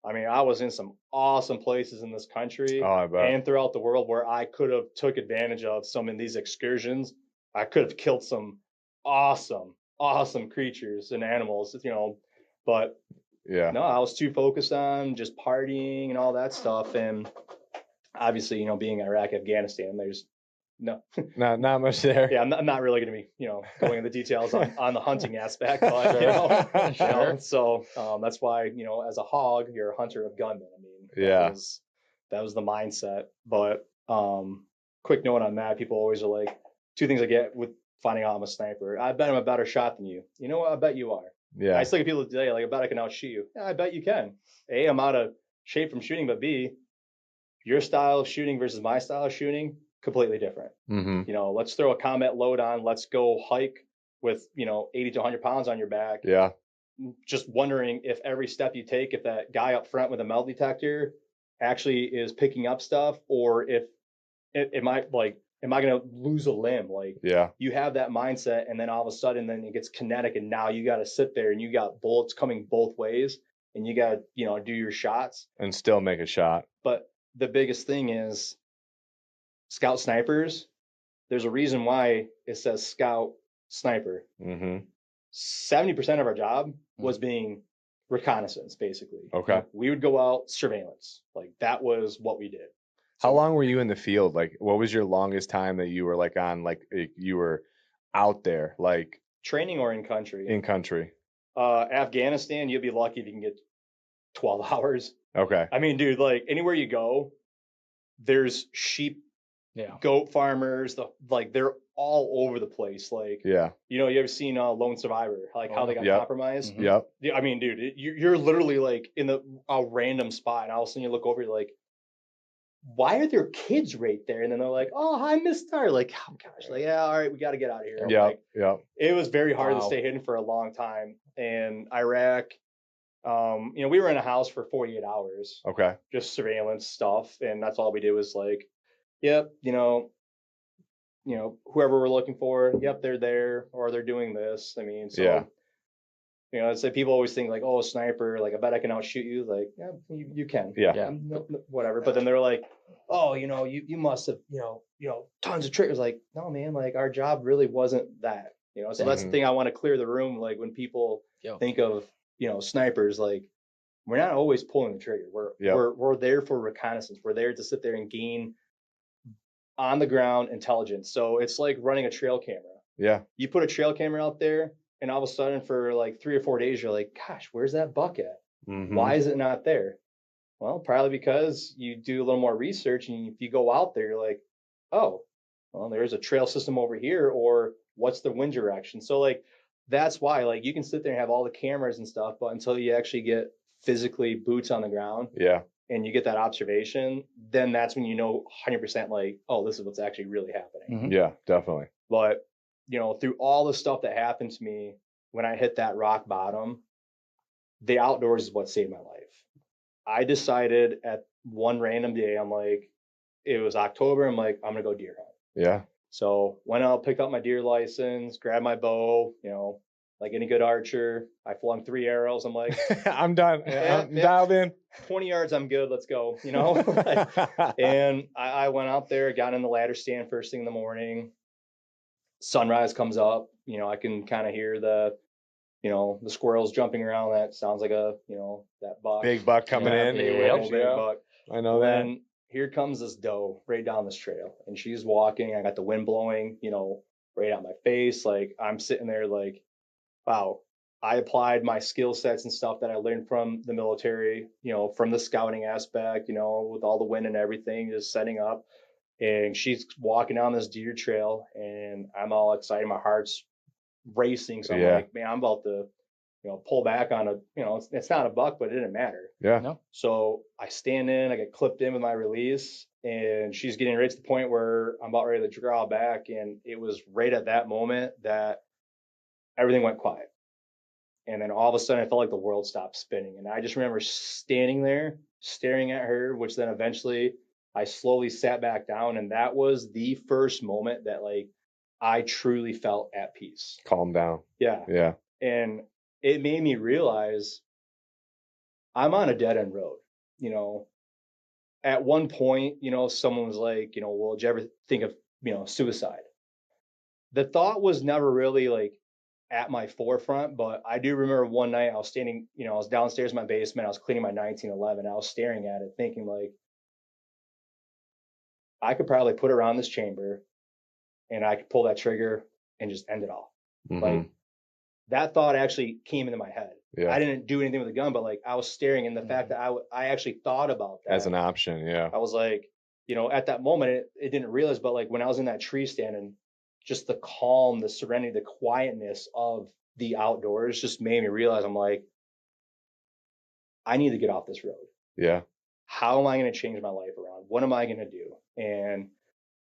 I mean, I was in some awesome places in this country I bet. and throughout the world where I could have took advantage of some in these excursions. I could have killed some awesome, awesome creatures and animals, but Yeah. no, I was too focused on just partying and all that stuff. And obviously, being Iraq, Afghanistan, there's not much there. Yeah, I'm not really going to be, going into details on the hunting aspect, but Sure. so that's why, as a hog, you're a hunter of gunmen. I mean, that was the mindset. But quick note on that: people always are like, two things I get with finding out I'm a sniper. I bet I'm a better shot than you. You know what? I bet you are. Yeah. I still get people today like, I bet I can outshoot you. Yeah, I bet you can. A, I'm out of shape from shooting, but B, your style of shooting versus my style of shooting, completely different. Mm-hmm. Let's throw a combat load on. Let's go hike with 80 to 100 pounds on your back. Yeah. Just wondering if every step you take, if that guy up front with a metal detector actually is picking up stuff, or if am I going to lose a limb? Like, yeah, you have that mindset, and then all of a sudden, then it gets kinetic, and now you got to sit there, and you got bullets coming both ways, and you got to do your shots and still make a shot. But the biggest thing is scout snipers. There's a reason why it says scout sniper. 70% of our job was being reconnaissance, basically. Okay. We would go out surveillance. Like, that was what we did. How long were you in the field? Like, what was your longest time that you were like on, like you were out there, like training or in country? In country. Afghanistan, you'd be lucky if you can get 12 hours. Okay. I mean, dude, like, anywhere you go, there's sheep, goat farmers, they're all over the place. Like, you ever seen Lone Survivor? Like, how they got compromised? Mm-hmm. Yep. Yeah, I mean, dude, you're literally like in a random spot, and all of a sudden you look over, you're like, why are there kids right there? And then they're like, oh, hi, Miss Star. Like, oh gosh, like, yeah, all right, we got to get out of here. Yeah. It was very hard to stay hidden for a long time. And Iraq, we were in a house for 48 hours. Okay. Just surveillance stuff, and that's all we did was like, yep, whoever we're looking for, yep, they're there, or they're doing this. I mean, so it's like people always think like, oh, a sniper, like, I bet I can outshoot you. Like, yeah, you can. Yeah. Whatever. But then they're like, oh, you must have, tons of triggers. Like, no, man, like, our job really wasn't that. So that's the thing I want to clear the room. Like, when people think of, snipers, like, we're not always pulling the trigger. We're there for reconnaissance. We're there to sit there and gain on the ground intelligence. So it's like running a trail camera. Yeah. You put a trail camera out there, and all of a sudden for like 3 or 4 days, you're like, gosh, where's that buck at? Mm-hmm. Why is it not there? Well, probably because you do a little more research, and if you go out there, you're like, oh, well, there's a trail system over here, or what's the wind direction? So like, that's why, like, you can sit there and have all the cameras and stuff, but until you actually get physically boots on the ground, and you get that observation, then that's when 100% like, oh, this is what's actually really happening. Mm-hmm. Yeah, definitely. But through all the stuff that happened to me when I hit that rock bottom, the outdoors is what saved my life. I decided at one random day, I'm like, it was October, I'm like, I'm gonna go deer hunt. Yeah. So went out, picked up my deer license, grabbed my bow, like any good archer. I flung 3 arrows. I'm like, I'm done. I'm dialed in. 20 yards, I'm good. Let's go. And I went out there, got in the ladder stand first thing in the morning. Sunrise comes up. I can kind of hear the squirrels jumping around. That sounds like that buck. Big buck coming in. Big buck. I know that. And here comes this doe right down this trail, and she's walking. I got the wind blowing, right at my face. Like, I'm sitting there like, wow, I applied my skill sets and stuff that I learned from the military, from the scouting aspect, with all the wind and everything, just setting up. And she's walking down this deer trail, and I'm all excited. My heart's racing. So I'm like, man, I'm about to, pull back on it's not a buck, but it didn't matter. Yeah. No. So I stand in, I get clipped in with my release, and she's getting right to the point where I'm about ready to draw back. And it was right at that moment that everything went quiet. And then all of a sudden, I felt like the world stopped spinning. And I just remember standing there, staring at her, which then eventually I slowly sat back down. And that was the first moment that, like, I truly felt at peace. Calm down. Yeah. Yeah. And it made me realize I'm on a dead end road. At one point, someone was like, well, did you ever think of, suicide? The thought was never really like at my forefront, but I do remember one night I was standing, I was downstairs in my basement, I was cleaning my 1911, I was staring at it thinking like, I could probably put around this chamber and I could pull that trigger and just end it all. Like that thought actually came into my head. Yeah. I didn't do anything with the gun, but like I was staring, and the fact that I actually thought about that as an option. Yeah. I was like, at that moment, it didn't realize, but like when I was in that tree stand and just the calm, the serenity, the quietness of the outdoors just made me realize, I'm like, I need to get off this road. Yeah. How am I going to change my life around? What am I going to do? And,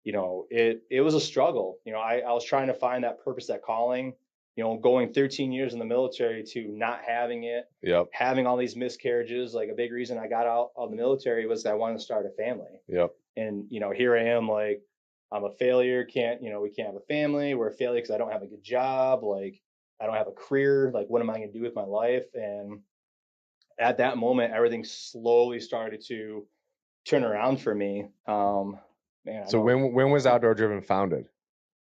it was a struggle. I was trying to find that purpose, that calling, going 13 years in the military to not having it, yep. having all these miscarriages. Like a big reason I got out of the military was that I wanted to start a family. Yep. And, here I am, like, I'm a failure. We can't have a family. We're a failure because I don't have a good job. Like, I don't have a career. Like, what am I going to do with my life? And at that moment, everything slowly started to turn around for me. So when was Outdoor Driven founded?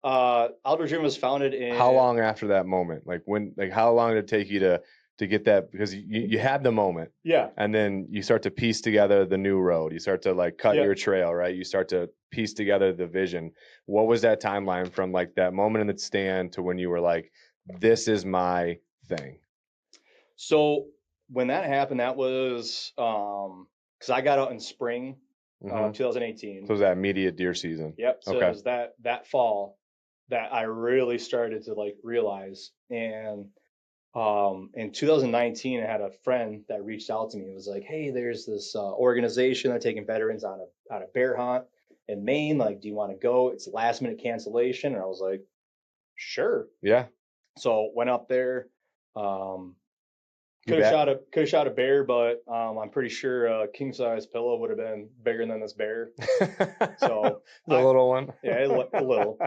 Outdoor Driven was founded in. How long after that moment? How long did it take you to get that? Because you had the moment. Yeah. And then you start to piece together the new road. You start to like cut your trail, right? You start to piece together the vision. What was that timeline from like that moment in the stand to when you were like, this is my thing? So when that happened, that was because I got out in spring 2018. So it was that immediate deer season. Yep. So it was that fall that I really started to like realize. And in 2019, I had a friend that reached out to me. It was like, hey, there's this organization that's taking veterans on a bear hunt in Maine. Like, do you want to go? It's last minute cancellation. And I was like, sure. Yeah. So went up there. Could have shot a bear, but I'm pretty sure a king size pillow would have been bigger than this bear. So the little one. Yeah, a little.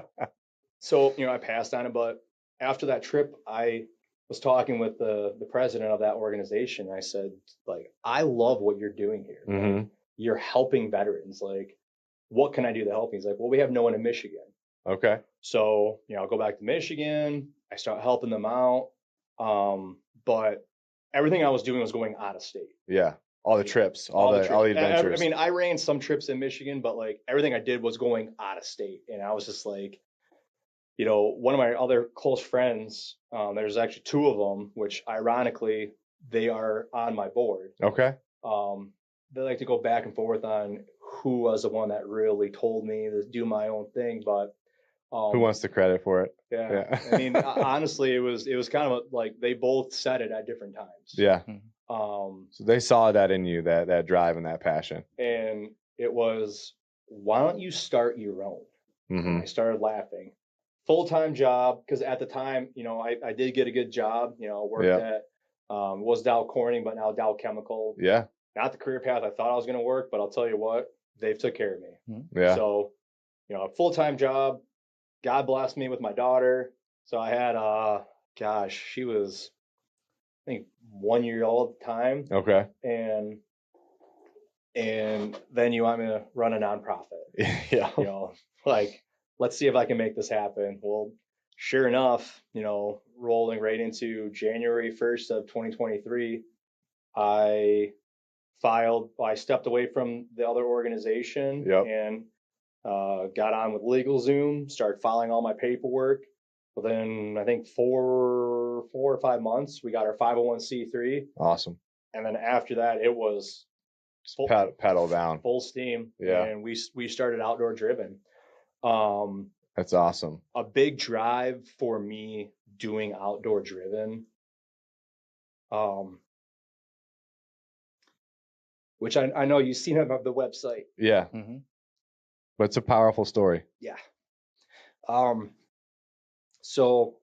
So I passed on it, but after that trip, I was talking with the president of that organization. I said, like, I love what you're doing here. Like, you're helping veterans. Like, what can I do to help you? He's like, well, we have no one in Michigan. Okay. So I'll go back to Michigan. I start helping them out. But everything I was doing was going out of state. Yeah. All the trips, all the adventures. I mean, I ran some trips in Michigan, but like everything I did was going out of state. And I was just like, one of my other close friends, there's actually two of them, which ironically, they are on my board. Okay. They like to go back and forth on who was the one that really told me to do my own thing, but who wants the credit for it? Yeah. I mean, honestly, it was kind of like they both said it at different times. Yeah. So they saw that in you, that drive and that passion. And it was, why don't you start your own? And I started laughing. Full-time job, because at the time, I did get a good job. Worked at was Dow Corning, but now Dow Chemical. Yeah. Not the career path I thought I was going to work, but I'll tell you what, they've took care of me. Yeah. So, a full-time job. God blessed me with my daughter. So I had, she was, I think, 1 year old at the time. Okay. And then you want me to run a nonprofit. Yeah. Like, let's see if I can make this happen. Well, sure enough, rolling right into January 1st of 2023, I stepped away from the other organization and got on with LegalZoom, started filing all my paperwork. Within, I think, 4 or 5 months, we got our 501c3. Awesome. And then after that, it was pedal down, full steam. Yeah. And we started Outdoor Driven. That's awesome. A big drive for me doing Outdoor Driven, which I know you've seen about the website. Yeah. But it's a powerful story. Yeah. So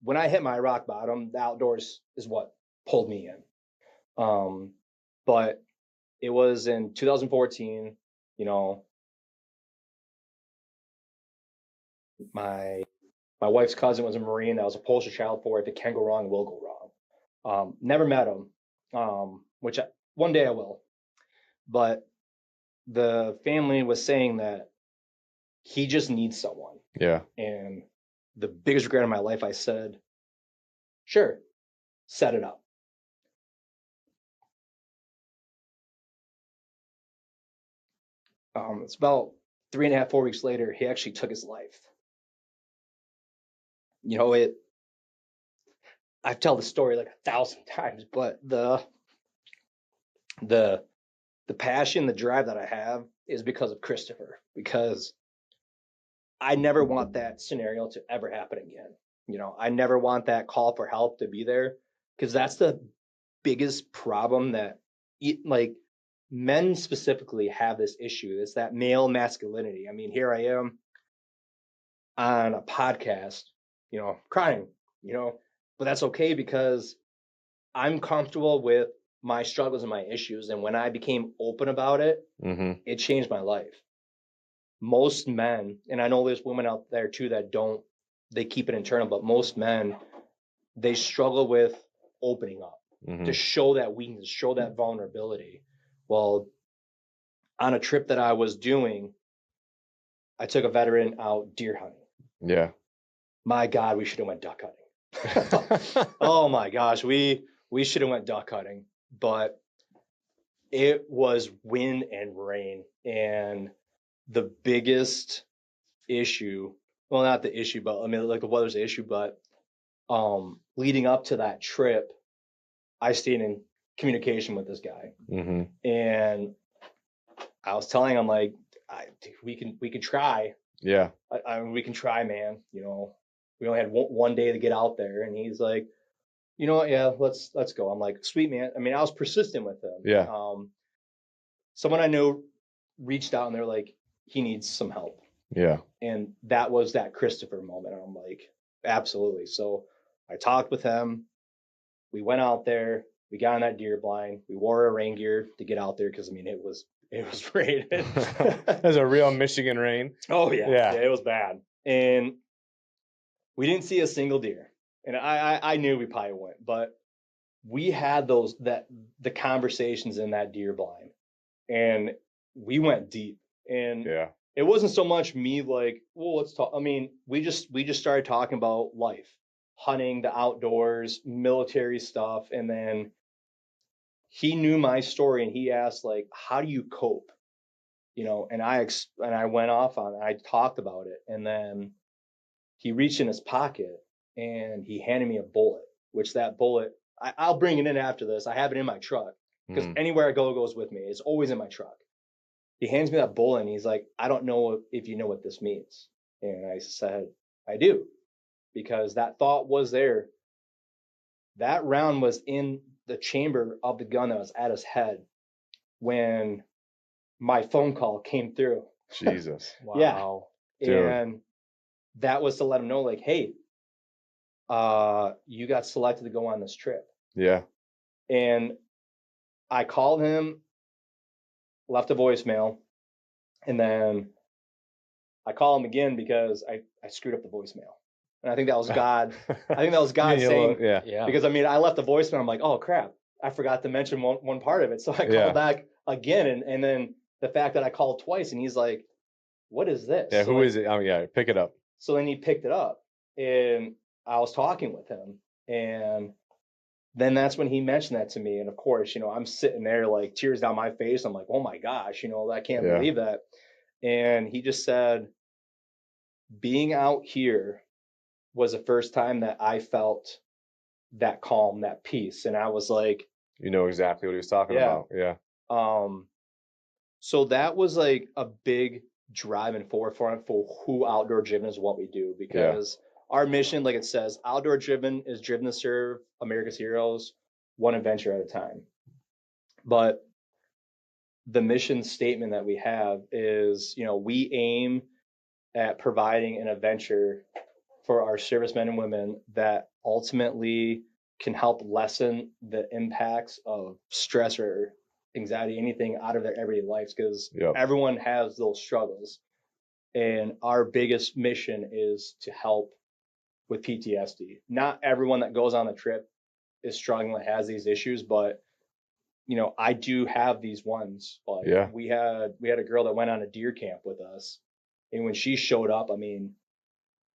when I hit my rock bottom, the outdoors is what pulled me in. But it was in 2014, my wife's cousin was a Marine that was a poster child for if it can go wrong, it will go wrong. Never met him, which one day I will. But the family was saying that he just needs someone. Yeah. And the biggest regret of my life, I said, sure, set it up. It's about 3.5, 4 weeks later, he actually took his life. You know, I've told the story like 1,000 times, but the passion, the drive that I have is because of Christopher, because I never want that scenario to ever happen again. You know, I never want that call for help to be there, because that's the biggest problem that like men specifically have this issue. It's that male masculinity. I mean, here I am on a podcast, you know, crying, you know, but that's okay because I'm comfortable with my struggles and my issues. And when I became open about it, it changed my life. Most men, and I know there's women out there too that don't, they keep it internal, but most men, they struggle with opening up to show that weakness, show that vulnerability. Well, on a trip that I was doing, I took a veteran out deer hunting. Yeah. My God, we should have went duck hunting. Oh my gosh, we should have went duck hunting, but it was wind and rain. And the biggest issue, well, not the issue, but I mean, like the weather's the issue, but leading up to that trip, I stayed in communication with this guy, and I was telling him, like, we can try. Yeah. I mean, we can try, man. You know, we only had one day to get out there, and he's like, you know what? Yeah, let's go. I'm like, sweet, man. I mean, I was persistent with him. Yeah. Someone I know reached out and they're like, he needs some help. Yeah. And that was that Christopher moment. I'm like, absolutely. So I talked with him. We went out there. We got on that deer blind. We wore our rain gear to get out there because, I mean, it was raining. It was a real Michigan rain. Oh, yeah. It was bad. And we didn't see a single deer. And I knew we probably wouldn't, but we had the conversations in that deer blind, and we went deep. And it wasn't so much me like, well, let's talk. I mean, we just started talking about life, hunting, the outdoors, military stuff. And then he knew my story and he asked, like, how do you cope? You know, and I went off on it. I talked about it. And then he reached in his pocket and he handed me a bullet, which that bullet, I'll bring it in after this. I have it in my truck because anywhere I go, it goes with me. It's always in my truck. He hands me that bullet and he's like, I don't know if you know what this means. And I said, I do, because that thought was there. That round was in the chamber of the gun that was at his head when my phone call came through. Jesus. Wow. Yeah. And that was to let him know, like, hey, you got selected to go on this trip. Yeah. And I called him, left a voicemail, and then I call him again because I screwed up the voicemail. And I think that was God. I think that was God saying, because I mean, I left the voicemail. I'm like, oh crap, I forgot to mention one part of it. So I called back again. And then the fact that I called twice and he's like, what is this? Yeah. So who is it? Oh yeah. Pick it up. So then he picked it up and I was talking with him, and then that's when he mentioned that to me. And of course, you know, I'm sitting there like tears down my face. I'm like, oh my gosh, you know, I can't believe that. And he just said, being out here was the first time that I felt that calm, that peace. And I was like, you know exactly what he was talking about. Yeah. So that was like a big driving forefront for who Outdoor Driven is, what we do, because our mission, like it says, Outdoor Driven is driven to serve America's heroes, one adventure at a time. But the mission statement that we have is, you know, we aim at providing an adventure for our servicemen and women that ultimately can help lessen the impacts of stress or anxiety, anything out of their everyday lives, because everyone has those struggles. And our biggest mission is to help with PTSD. Not everyone that goes on the trip is struggling, has these issues, but I do have these ones. Like we had a girl that went on a deer camp with us, and when she showed up, I mean,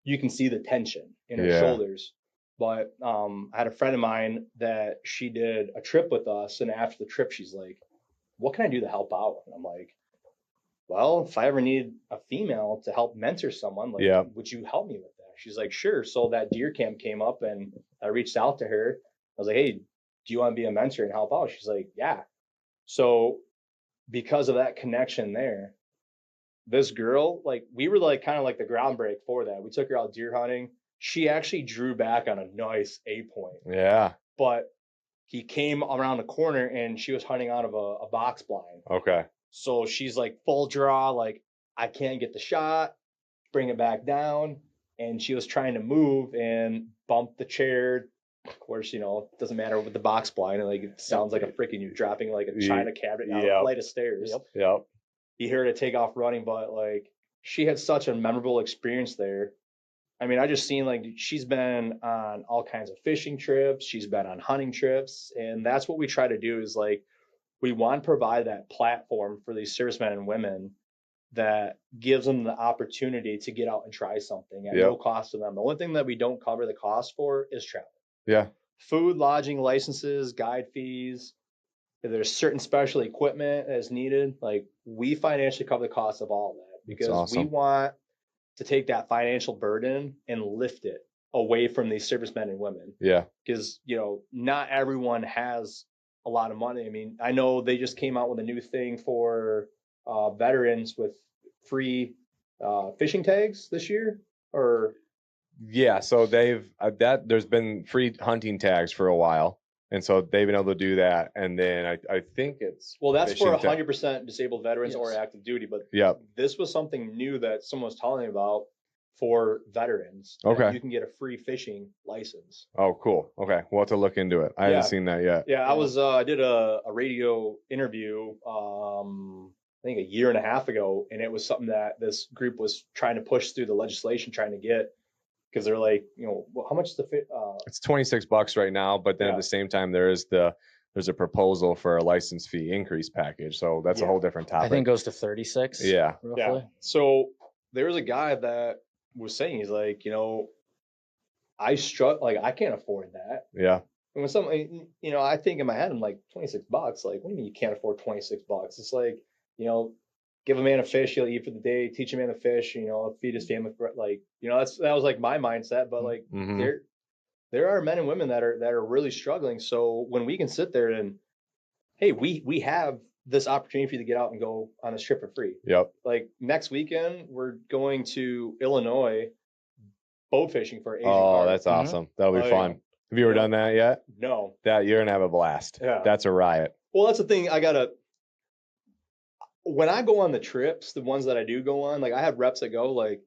you can see the tension in her shoulders. But I had a friend of mine that she did a trip with us, and after the trip, she's like, "What can I do to help out?" And I'm like, "Well, if I ever need a female to help mentor someone, like, would you help me with that?" She's like, "Sure." So that deer camp came up, and I reached out to her. I was like, "Hey, do you want to be a mentor and help out?" She's like, "Yeah." So because of that connection there, this girl, like, we were like kind of like the groundbreak for that. We took her out deer hunting. She actually drew back on a nice 8-point. Yeah. But he came around the corner and she was hunting out of a box blind. Okay. So she's like full draw, like, I can't get the shot, bring it back down. And she was trying to move and bump the chair. Of course, it doesn't matter with the box blind. And like, it sounds like a freaking, you're dropping like a china cabinet down a flight of stairs. Yep. He heard her take off running, but like, she had such a memorable experience there. I mean, I just seen like she's been on all kinds of fishing trips. She's been on hunting trips. And that's what we try to do is like, we want to provide that platform for these servicemen and women that gives them the opportunity to get out and try something at no cost to them. The only thing that we don't cover the cost for is travel. Yeah. Food, lodging, licenses, guide fees. If there's certain special equipment that's needed, like we financially cover the cost of all that because we want to take that financial burden and lift it away from these servicemen and women. Yeah. Because, not everyone has a lot of money. I mean, I know they just came out with a new thing for veterans with free fishing tags this year, or so they've there's been free hunting tags for a while, and so they've been able to do that. And then I think it's that's for 100% disabled veterans or active duty. But this was something new that someone was telling me about for veterans. Okay, you can get a free fishing license. Oh, cool. Okay, we'll have to look into it. I haven't seen that yet. Yeah, I did a radio interview. I think a year and a half ago, and it was something that this group was trying to push through the legislation, trying to get, because they're like, how much is the fit? It's $26 right now, but then at the same time, there's a proposal for a license fee increase package. So that's a whole different topic. I think it goes to 36. Yeah. Roughly. Yeah. So there was a guy that was saying, he's like, I struggle, like, I can't afford that. Yeah. And when something, I think in my head, I'm like, $26. Like, what do you mean you can't afford $26? It's like, give a man a fish, he'll eat for the day, teach a man to fish, feed his family. Like, that was like my mindset. But like, there are men and women that are really struggling. So when we can sit there and, hey, we have this opportunity for you to get out and go on a trip for free. Yep. Like next weekend, we're going to Illinois boat fishing for Asian carp. That's awesome. That'll be fun. Have you ever done that yet? No. You're gonna have a blast. Yeah. That's a riot. Well, that's the thing. When I go on the trips, the ones that I do go on, like I have reps that go like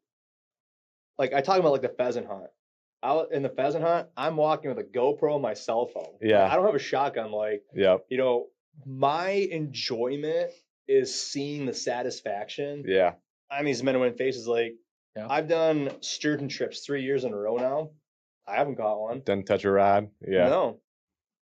I talk about like the pheasant hunt. In the pheasant hunt, I'm walking with a GoPro, my cell phone. Yeah. Like, I don't have a shotgun. Like, my enjoyment is seeing the satisfaction. Yeah. On these men and women faces. Like, I've done sturgeon trips 3 years in a row now. I haven't caught one. Didn't touch a rod. Yeah. No.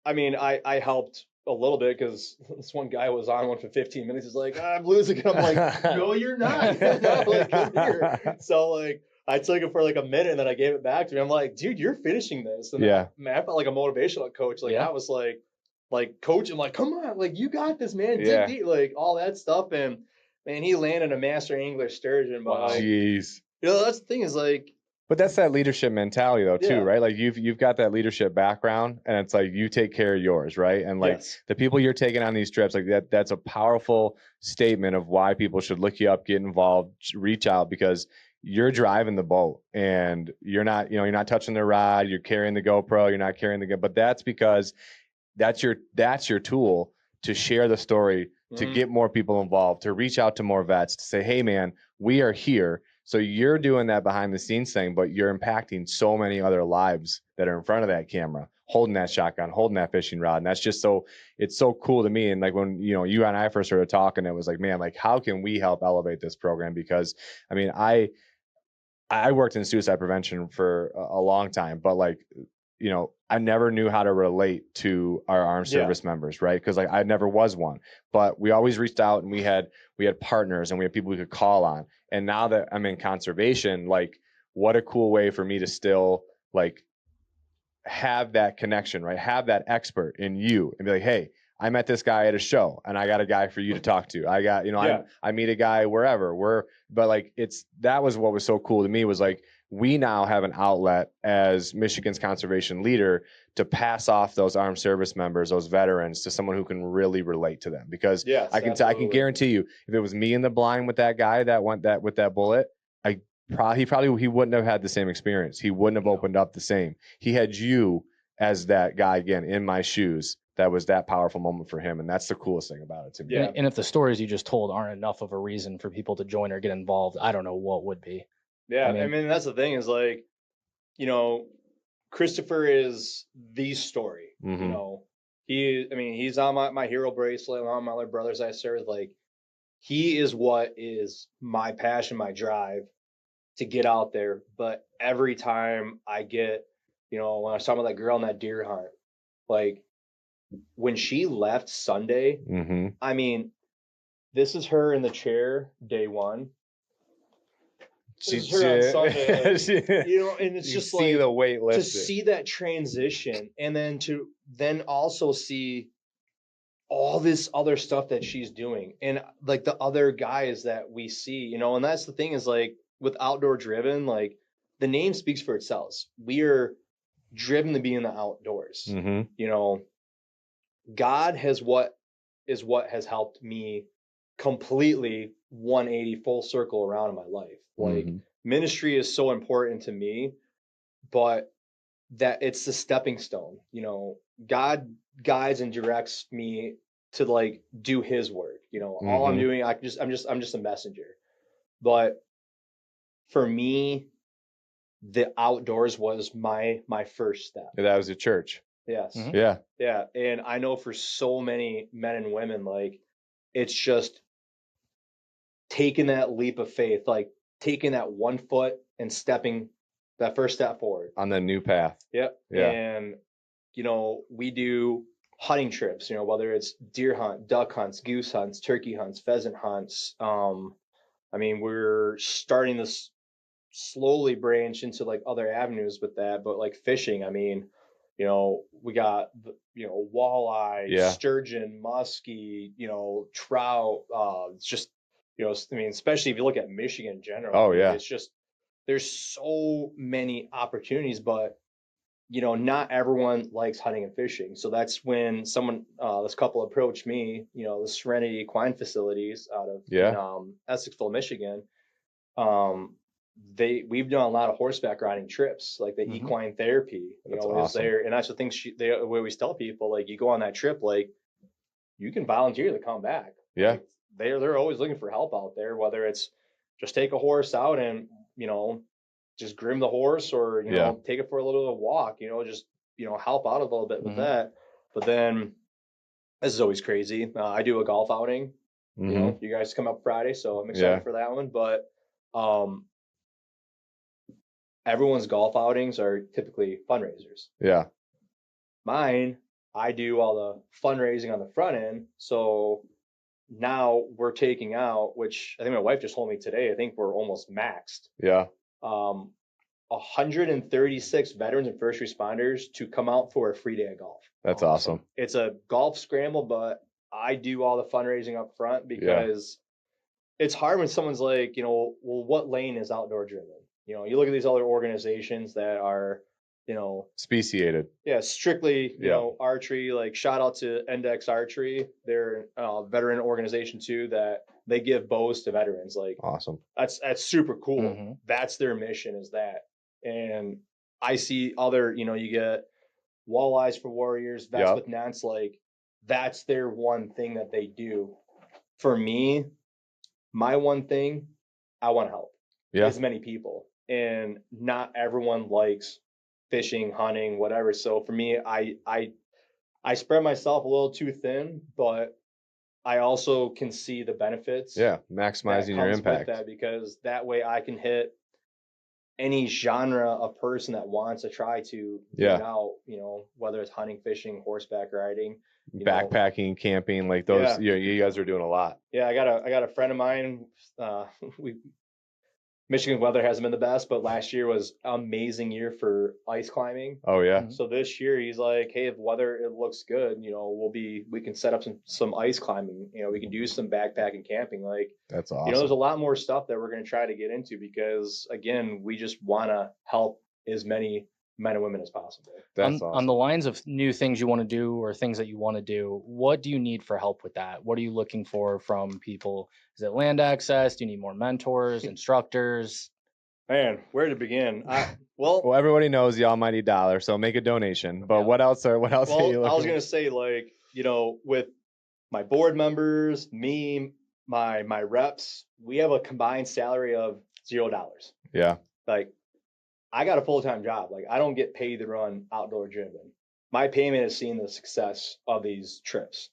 I mean, I helped a little bit because this one guy was on one for 15 minutes. He's like, I'm losing it. I'm like, no, you're not. Like, come here. So like, I took it for like a minute and then I gave it back to him. I'm like, dude, you're finishing this. And I felt like a motivational coach. Like I was like coaching, like, come on, like you got this, man. Dig deep, like all that stuff. And man, he landed a master angler sturgeon. But like, jeez. That's the thing is like. But that's that leadership mentality though too, right? Like you've got that leadership background and it's like you take care of yours, right? And like the people you're taking on these trips, like that's a powerful statement of why people should look you up, get involved, reach out, because you're driving the boat and you're not touching the rod, you're carrying the GoPro, you're not carrying the but that's because that's your tool to share the story, to get more people involved, to reach out to more vets, to say, hey man, we are here. So you're doing that behind the scenes thing, but you're impacting so many other lives that are in front of that camera, holding that shotgun, holding that fishing rod. And that's just it's so cool to me. And like when, you and I first started talking, it was like, man, like how can we help elevate this program? Because I mean, I worked in suicide prevention for a long time, but like, you know, I never knew how to relate to our armed service members, right? Because like I never was one, but we always reached out and we had partners and we had people we could call on. And now that I'm in conservation, like what a cool way for me to still like have that connection, right? Have that expert in you and be like, hey, I met this guy at a show and I got a guy for you to talk to. I got, you know, I meet a guy wherever but like that was what was so cool to me was like, we now have an outlet as Michigan's conservation leader to pass off those armed service members, those veterans, to someone who can really relate to them. Because I can guarantee you, if it was me in the blind with that guy that went that with that bullet, he wouldn't have had the same experience. He wouldn't have opened up the same. He had you as that guy again in my shoes. That was that powerful moment for him, and that's the coolest thing about it to me. And if the stories you just told aren't enough of a reason for people to join or get involved, I don't know what would be. Yeah, I mean that's the thing is like, you know, Christopher is the story. You know, he's on my hero bracelet, on my other brothers I serve. Like, he is what is my passion, my drive to get out there. But every time I get, you know, when I was talking about that girl on that deer hunt, like when she left Sunday, I mean, this is her in the chair day one. This is her on Sunday, like, you know, and it's just see like the weight lifted. To see that transition, and then to also see all this other stuff that she's doing, and like the other guys that we see, you know, and that's the thing is like with Outdoor Driven, like the name speaks for itself. We are driven to be in the outdoors. You know, God has what has helped me completely 180 full circle around in my life. Like ministry is so important to me, but that it's the stepping stone. You know, God guides and directs me to like do his work. You know, all I'm doing, I'm just a messenger. But for me, the outdoors was my first step. That was a church. Yes. Yeah. And I know for so many men and women, like it's just taking that leap of faith, like taking that 1 foot and stepping that first step forward on the new path. Yep. Yeah. And, you know, we do hunting trips, you know, whether it's deer hunt, duck hunts, goose hunts, turkey hunts, pheasant hunts. I mean, we're starting to slowly branch into like other avenues with that, but like fishing, I mean, you know, we got, you know, walleye, sturgeon, muskie, you know, trout, it's just, you know, I mean, especially if you look at Michigan in general. Oh, yeah. It's just, there's so many opportunities, but, you know, not everyone likes hunting and fishing. So that's when someone, this couple approached me, you know, the Serenity Equine Facilities out of Essexville, Michigan. We've done a lot of horseback riding trips, like the equine therapy, you know, awesome. Is there, and that's the thing we always tell people, like you go on that trip, like you can volunteer to come back. Yeah. Like, they're always looking for help out there, whether it's just take a horse out and, you know, just groom the horse or, you know, take it for a little walk, you know, just, you know, help out a little bit with that. But then this is always crazy. I do a golf outing, you know, you guys come up Friday, so I'm excited for that one. But, everyone's golf outings are typically fundraisers. Yeah. Mine, I do all the fundraising on the front end. So now we're taking out, which I think my wife just told me today, I think we're almost maxed. Yeah. 136 veterans and first responders to come out for a free day of golf. That's awesome. It's a golf scramble, but I do all the fundraising up front because it's hard when someone's like, you know, well, what lane is outdoor driven? You know, you look at these other organizations that are, you know, speciated. Yeah, strictly, you know, archery. Like shout out to Index Archery. They're a veteran organization too that they give bows to veterans. Like awesome. That's super cool. That's their mission is that. And I see other, you know, you get walleyes for warriors, vets with nets. Like that's their one thing that they do. For me, my one thing, I want to help as many people. And not everyone likes fishing, hunting, whatever. So for me, I spread myself a little too thin, but I also can see the benefits. Yeah, maximizing your impact. With that, because that way I can hit any genre of person that wants to try to get out, you know, whether it's hunting, fishing, horseback riding, backpacking, camping, like those. Yeah, you guys are doing a lot. Yeah, I got a friend of mine. Michigan weather hasn't been the best, but last year was an amazing year for ice climbing. Oh yeah. So this year he's like, hey, if weather it looks good, you know, we can set up some ice climbing. You know, we can do some backpacking camping. Like, that's awesome. You know, there's a lot more stuff that we're going to try to get into because again, we just want to help as many men and women as possible. That's awesome. On the lines of new things you want to do or things that you want to do, what do you need for help with that? What are you looking for from people? Is it land access? Do you need more mentors, instructors? Man, where to begin? Well, everybody knows the almighty dollar, so make a donation. But what else are you looking for? I was going to say, like, you know, with my board members, me, my reps, we have a combined salary of $0. Yeah. Like, I got a full-time job. Like, I don't get paid to run outdoor driven. My payment is seeing the success of these trips.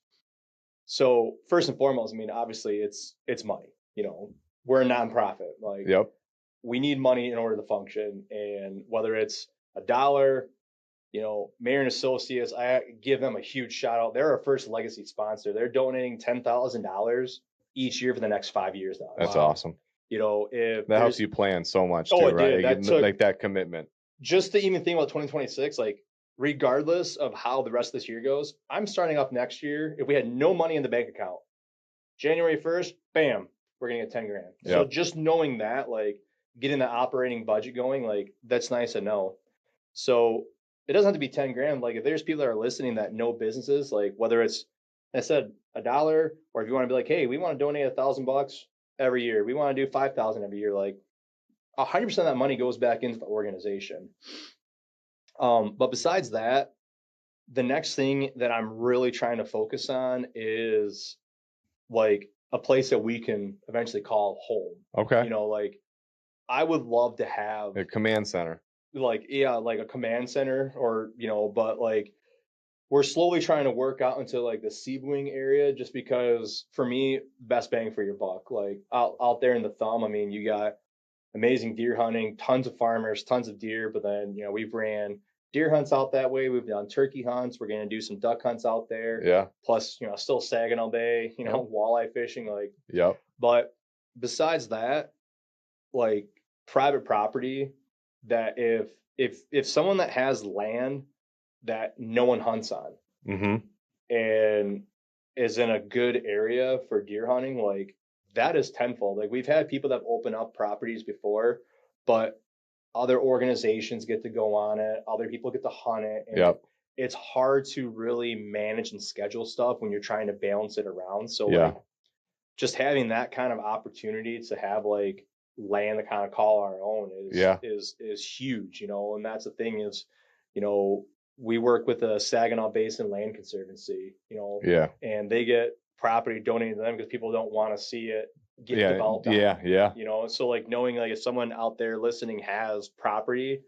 So first and foremost, I mean, obviously it's money. You know, we're a nonprofit. Like, we need money in order to function. And whether it's $1, you know, Mayor and Associates, I give them a huge shout out. They're our first legacy sponsor. They're donating $10,000 each year for the next 5 years now. That's awesome. You know, if that helps you plan so much too, right? That took, like that commitment. Just to even think about 2026, like regardless of how the rest of this year goes, I'm starting off next year. If we had no money in the bank account, January 1st, bam, we're gonna get 10 grand. So just knowing that, like getting the operating budget going, like that's nice to know. So it doesn't have to be 10 grand. Like if there's people that are listening that know businesses, like whether it's, I said $1, or if you want to be like, hey, we want to donate $1,000 every year. We want to do 5,000 every year. Like 100% of that money goes back into the organization. But besides that, the next thing that I'm really trying to focus on is like a place that we can eventually call home. Okay. You know, like I would love to have a command center. Like, yeah, like a command center or, you know, but like we're slowly trying to work out into like the Seedwing area just because for me, best bang for your buck. Like out there in the thumb, I mean, you got amazing deer hunting, tons of farmers, tons of deer, but then, you know, we've ran deer hunts out that way. We've done turkey hunts. We're going to do some duck hunts out there. Yeah. Plus, you know, still Saginaw Bay, you know, walleye fishing, like, But besides that, like private property that if someone that has land that no one hunts on and is in a good area for deer hunting, like that is tenfold. Like we've had people that open up properties before, but other organizations get to go on it, other people get to hunt it, and it's hard to really manage and schedule stuff when you're trying to balance it around. So like just having that kind of opportunity to have like land to kind of call our own is huge, you know. And that's the thing is, you know, we work with the Saginaw Basin Land Conservancy, you know, and they get property donated to them because people don't want to see it get developed. You know, so like knowing like if someone out there listening has property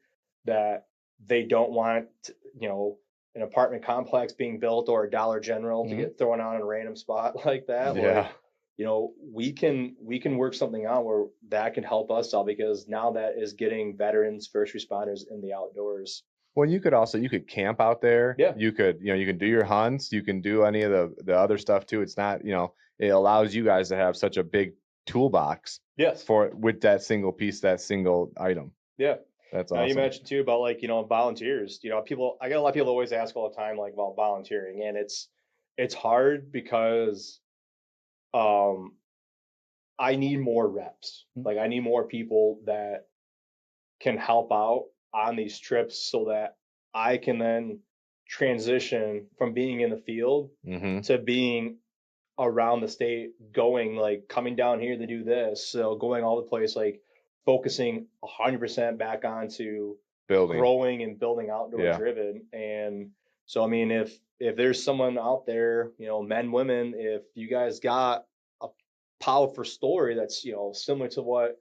that they don't want, to, you know, an apartment complex being built or a Dollar General to get thrown on a random spot like that. Like, you know, we can work something out where that can help us out because now that is getting veterans, first responders in the outdoors. Well, you could camp out there. Yeah. You could, you know, you can do your hunts. You can do any of the other stuff too. It's not, you know, it allows you guys to have such a big toolbox. Yes. With that single piece, that single item. Yeah. That's awesome. You mentioned too about like, you know, volunteers. You know, I get a lot of people always ask all the time like about volunteering, and it's hard because I need more reps. Like I need more people that can help out on these trips so that I can then transition from being in the field to being around the state, going like coming down here to do this. So going all the place, like focusing 100% back onto growing and building outdoor driven. And so, I mean, if there's someone out there, you know, men, women, if you guys got a powerful story that's, you know, similar to what,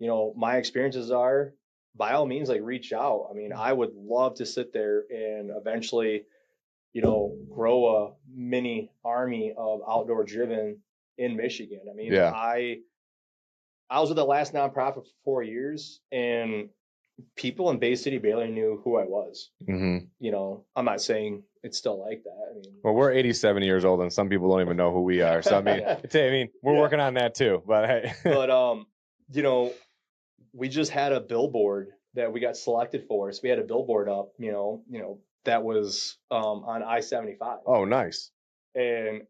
you know, my experiences are, by all means, like reach out. I mean, I would love to sit there and eventually, you know, grow a mini army of outdoor driven in Michigan. I mean, I was with the last nonprofit for 4 years, and people in Bay City barely knew who I was. Mm-hmm. You know, I'm not saying it's still like that. I mean, well, we're 87 years old, and some people don't even know who we are. So I mean, we're working on that too. But hey, but you know, we just had a billboard that we got selected for. So we had a billboard up, you know, that was on I-75. Oh, nice. And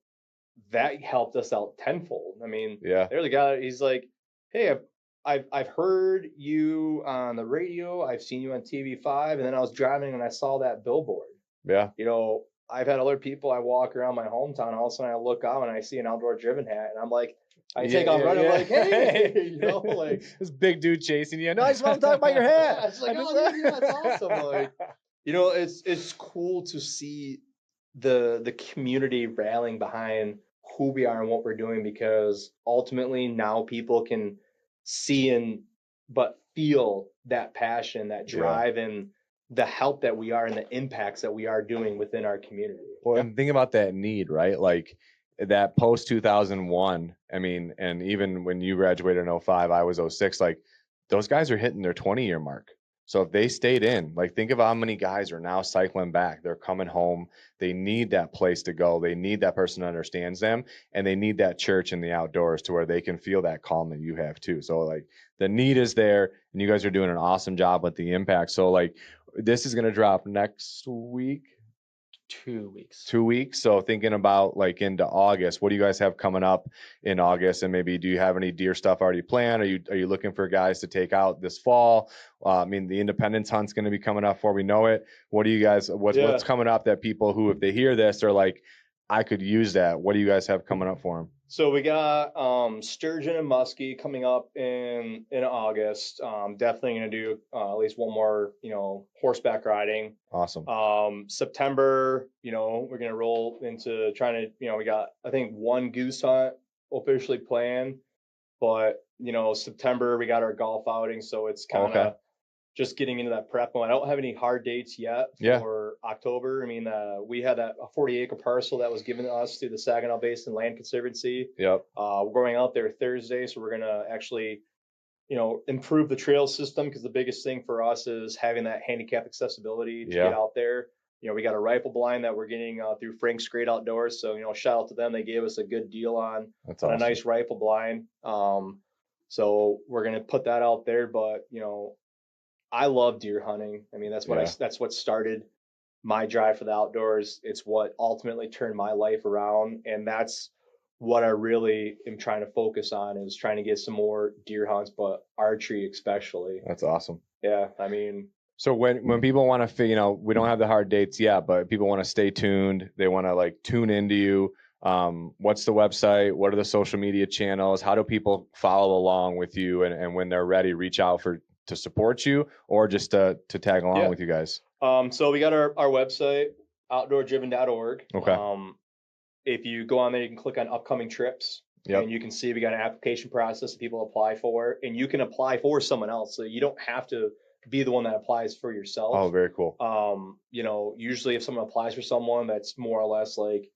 that helped us out tenfold. I mean, yeah, there's a guy, he's like, hey, I've heard you on the radio, I've seen you on TV5, and then I was driving and I saw that billboard. Yeah. You know, I've had other people, I walk around my hometown, all of a sudden I look out and I see an outdoor driven hat, and I'm like, I take off running, I'm like, hey, you know, like this big dude chasing you. No, I just want to talk about your hat. Yeah, it's like, oh, yeah, that's awesome. Like, you know, it's cool to see the community rallying behind who we are and what we're doing, because ultimately now people can see and but feel that passion, that drive, and the help that we are and the impacts that we are doing within our community. Well, and think about that need, right? Like that post 2001. I mean, and even when you graduated in 05, I was 06. Like those guys are hitting their 20-year mark. So if they stayed in, like think of how many guys are now cycling back. They're coming home. They need that place to go. They need that person that understands them, and they need that church in the outdoors to where they can feel that calm that you have too. So like the need is there, and you guys are doing an awesome job with the impact. So like this is going to drop next week. 2 weeks. 2 weeks. So thinking about like into August, what do you guys have coming up in August? And maybe do you have any deer stuff already planned? Are you looking for guys to take out this fall? I mean, the Independence Hunt's going to be coming up before we know it. What do you guys? What's coming up that people who, if they hear this, are like, I could use that. What do you guys have coming up for them? So we got sturgeon and muskie coming up in August. Definitely going to do at least one more, you know, horseback riding. Awesome. September, you know, we're going to roll into trying to, you know, we got, I think, one goose hunt officially planned, but, you know, September we got our golf outing, so it's kind of just getting into that prep mode. I don't have any hard dates yet for October. I mean, we had a 40-acre parcel that was given to us through the Saginaw Basin Land Conservancy. Yep. We're going out there Thursday, so we're going to actually, you know, improve the trail system, because the biggest thing for us is having that handicap accessibility to get out there. You know, we got a rifle blind that we're getting through Frank's Great Outdoors. So, you know, shout out to them. They gave us a good deal on a nice rifle blind. So we're going to put that out there. But, you know, I love deer hunting. I mean, that's what that's what started my drive for the outdoors. It's what ultimately turned my life around, and that's what I really am trying to focus on, is trying to get some more deer hunts, but archery especially. That's awesome. Yeah, I mean, so when people want to, you know, we don't have the hard dates yet, but people want to stay tuned. They want to like tune into you. What's the website? What are the social media channels? How do people follow along with you? And when they're ready, reach out to support you, or just to tag along with you guys? So we got our website, outdoordriven.org. Okay. If you go on there, you can click on upcoming trips. And you can see we got an application process that people apply for, and you can apply for someone else. So you don't have to be the one that applies for yourself. Oh, very cool. You know, usually if someone applies for someone, that's more or less like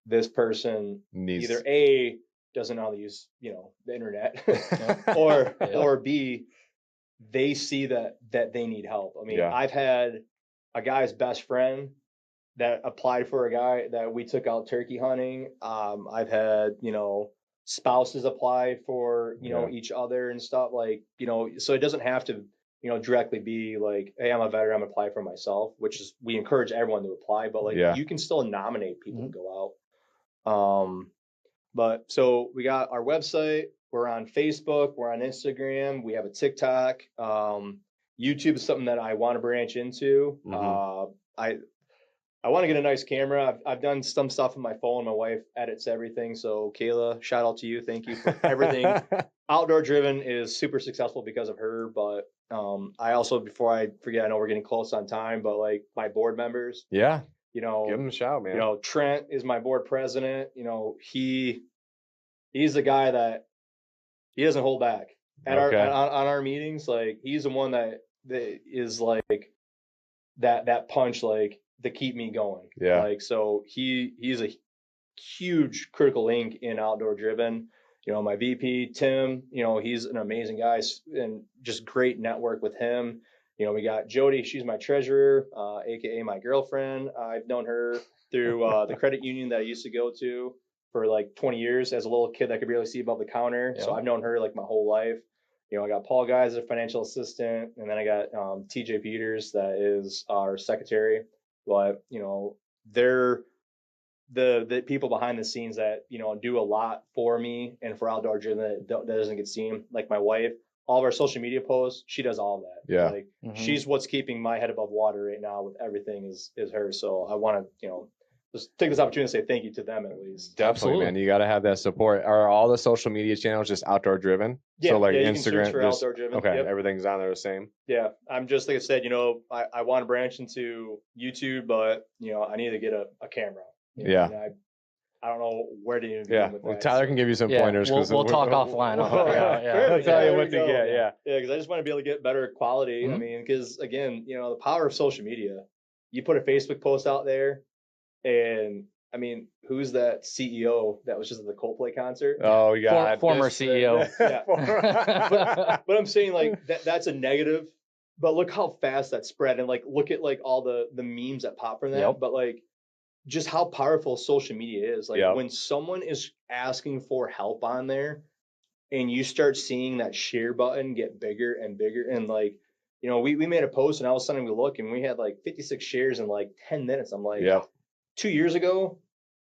this person either A, doesn't know how to use, you know, the internet, or B, they see that they need help. I mean, I've had a guy's best friend that applied for a guy that we took out turkey hunting. I've had, you know, spouses apply for, you know, each other and stuff, like, you know, so it doesn't have to, you know, directly be like, hey, I'm a veteran, I'm applying for myself, which is, we encourage everyone to apply, but like you can still nominate people to go out. But so we got our website, we're on Facebook, we're on Instagram, we have a TikTok. YouTube is something that I want to branch into. I want to get a nice camera. I've done some stuff on my phone. My wife edits everything. So Kayla, shout out to you. Thank you for everything. Outdoor Driven is super successful because of her. But I also, before I forget, I know we're getting close on time, but like my board members. Yeah. You know, give them a shout, man. You know, Trent is my board president. You know, he's the guy that he doesn't hold back at on our meetings. Like, he's the one that is like that punch, like, to keep me going. Like, so he's a huge critical link in Outdoor Driven. my VP, Tim, he's an amazing guy and just great network with him. We got Jody, she's my treasurer, AKA my girlfriend. I've known her through the credit union that I used to go to for like 20 years as a little kid that could barely see above the counter. Yeah. So I've known her like my whole life. I got Paul Guy as a financial assistant, and then I got TJ Peters, that is our secretary. But, they're the people behind the scenes that, do a lot for me and for Outdoor Driven that doesn't get seen. Like my wife, all of our social media posts, she does all that. Yeah. Like she's what's keeping my head above water right now with everything is her. So I want to, just take this opportunity to say thank you to them at least. Definitely, absolutely, man. You got to have that support. Are all the social media channels just Outdoor Driven? Yeah, so like you Instagram, can search for Outdoor Driven. Okay, everything's on there the same. Yeah, I'm just like I said, I want to branch into YouTube, but I need to get a camera. Yeah. I don't know where to even begin with that. Tyler can give you some pointers. We'll talk offline. I'll tell you what to get. Yeah, because I just want to be able to get better quality. I mean, because again, the power of social media. You put a Facebook post out there, and I mean, who's that CEO that was just at the Coldplay concert? Oh, you got former CEO. Yeah. But I'm saying like that's a negative. But look how fast that spread, and like look at like all the memes that pop from that. Yep. But like just how powerful social media is. Like when someone is asking for help on there, and you start seeing that share button get bigger and bigger, and like we made a post, and all of a sudden we look, and we had like 56 shares in like 10 minutes. I'm like, 2 years ago,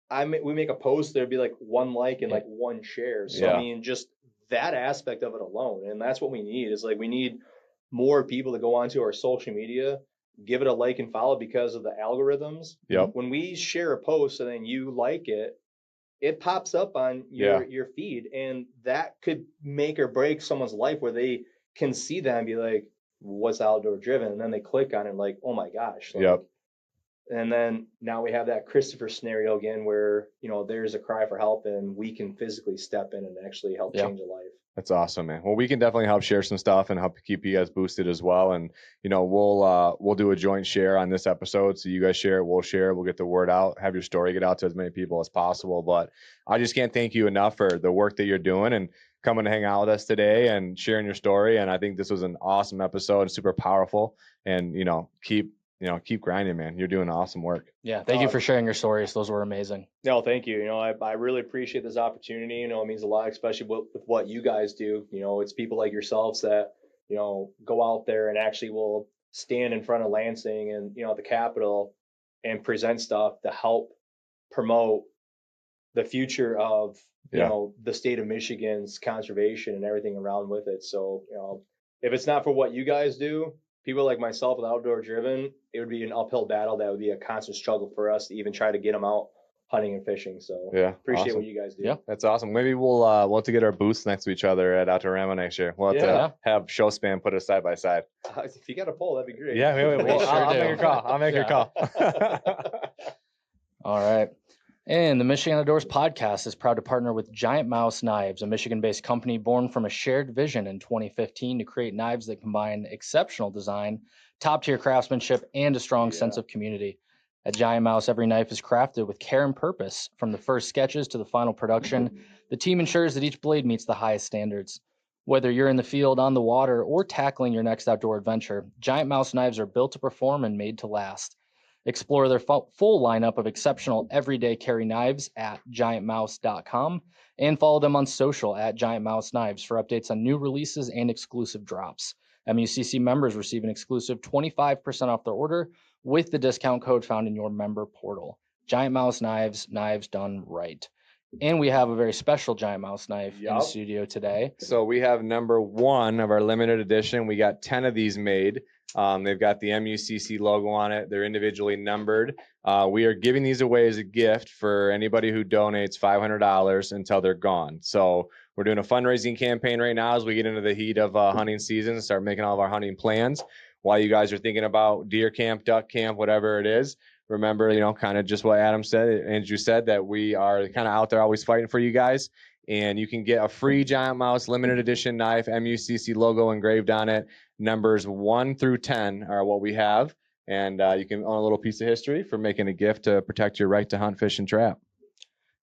we make a post, there'd be like 1 like and like 1 share. So I mean, just that aspect of it alone, and that's what we need. Is like we need more people to go onto our social media, give it a like and follow because of the algorithms. Yep. When we share a post and then you like it, it pops up on your feed, and that could make or break someone's life where they can see that and be like, what's Outdoor Driven? And then they click on it like, oh my gosh. Like, and then now we have that Christopher scenario again where, there's a cry for help and we can physically step in and actually help change a life. That's awesome, man. Well, we can definitely help share some stuff and help keep you guys boosted as well. And, we'll do a joint share on this episode. So you guys share it, we'll share it, we'll get the word out, have your story get out to as many people as possible. But I just can't thank you enough for the work that you're doing and coming to hang out with us today and sharing your story. And I think this was an awesome episode, super powerful, and, keep grinding, man. You're doing awesome work. Yeah. Thank you for sharing your stories. Those were amazing. No, thank you. I really appreciate this opportunity. It means a lot, especially with what you guys do. It's people like yourselves that, go out there and actually will stand in front of Lansing and, the Capitol and present stuff to help promote the future of, the state of Michigan's conservation and everything around with it. So, if it's not for what you guys do, people like myself with Outdoor Driven, it would be an uphill battle. That would be a constant struggle for us to even try to get them out hunting and fishing. So appreciate what you guys do. Yeah, that's awesome. Maybe we'll have to get our booths next to each other at Outdoorama next year. We'll have to have show span put us side by side. If you got a poll, that'd be great. Yeah, I'll make a call. I'll make a call. All right. And the Michigan Outdoors podcast is proud to partner with Giant Mouse Knives, a Michigan-based company born from a shared vision in 2015 to create knives that combine exceptional design, top-tier craftsmanship, and a strong sense of community. At Giant Mouse, every knife is crafted with care and purpose. From the first sketches to the final production, the team ensures that each blade meets the highest standards. Whether you're in the field, on the water, or tackling your next outdoor adventure, Giant Mouse knives are built to perform and made to last. Explore their full lineup of exceptional everyday carry knives at giantmouse.com and follow them on social at Giant Mouse Knives for updates on new releases and exclusive drops. MUCC members receive an exclusive 25% off their order with the discount code found in your member portal. Giant Mouse Knives, knives done right. And we have a very special Giant Mouse knife in the studio today. So we have number 1 of our limited edition. We got 10 of these made. They've got the MUCC logo on it. They're individually numbered. We are giving these away as a gift for anybody who donates $500 until they're gone. So we're doing a fundraising campaign right now as we get into the heat of hunting season and start making all of our hunting plans. While you guys are thinking about deer camp, duck camp, whatever it is, remember, kind of just what Andrew said, that we are kind of out there always fighting for you guys. And you can get a free Giant Mouse limited edition knife, MUCC logo engraved on it. Numbers 1 through 10 are what we have. And you can own a little piece of history for making a gift to protect your right to hunt, fish, and trap.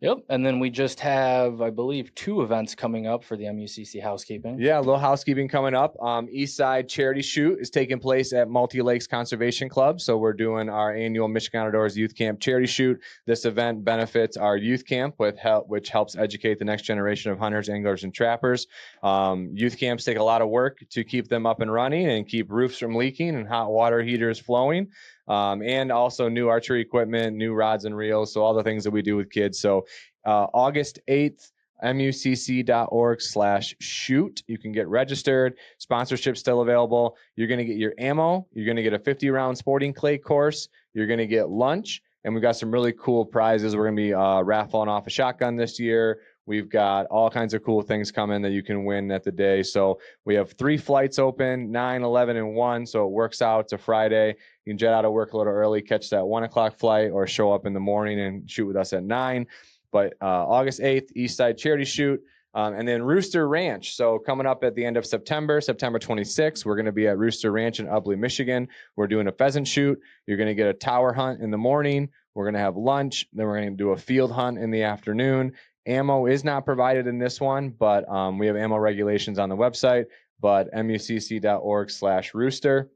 Yep. And then we just have, I believe, 2 events coming up for the MUCC housekeeping. Yeah, a little housekeeping coming up. East Side Charity Shoot is taking place at Multi Lakes Conservation Club. So we're doing our annual Michigan Outdoors Youth Camp Charity Shoot. This event benefits our youth camp which helps educate the next generation of hunters, anglers, and trappers. Youth camps take a lot of work to keep them up and running and keep roofs from leaking and hot water heaters flowing. And also new archery equipment, new rods and reels. So all the things that we do with kids. So August 8th, mucc.org/shoot. You can get registered. Sponsorship still available. You're going to get your ammo. You're going to get a 50-round sporting clay course. You're going to get lunch. And we've got some really cool prizes. We're going to be raffling off a shotgun this year. We've got all kinds of cool things coming that you can win at the day. So we have 3 flights open, 9, 11, and 1. So it works out to Friday. You can jet out of work a little early, catch that 1 o'clock flight, or show up in the morning and shoot with us at 9. But August 8th, East Side Charity Shoot. And then Rooster Ranch. So coming up at the end of September 26th, we're going to be at Rooster Ranch in Ubley, Michigan. We're doing a pheasant shoot. You're going to get a tower hunt in the morning. We're going to have lunch. Then we're going to do a field hunt in the afternoon. Ammo is not provided in this one, but we have ammo regulations on the website. But mucc.org/rooster.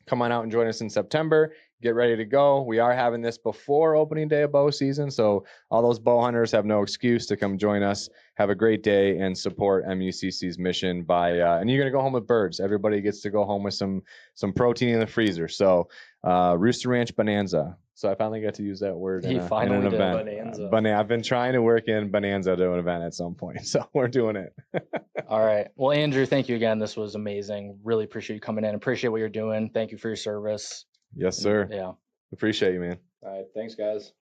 Come on out and join us in September. Get ready to go. We are having this before opening day of bow season, so all those bow hunters have no excuse to come join us. Have a great day and support MUCC's mission by and you're gonna go home with birds. Everybody gets to go home with some protein in the freezer. So Rooster Ranch Bonanza. So I finally got to use that word in an event. Bonanza. I've been trying to work in Bonanza to an event at some point, so we're doing it. All right. Well, Andrew, thank you again. This was amazing. Really appreciate you coming in. Appreciate what you're doing. Thank you for your service. Yes, sir. Yeah. Appreciate you, man. All right. Thanks, guys.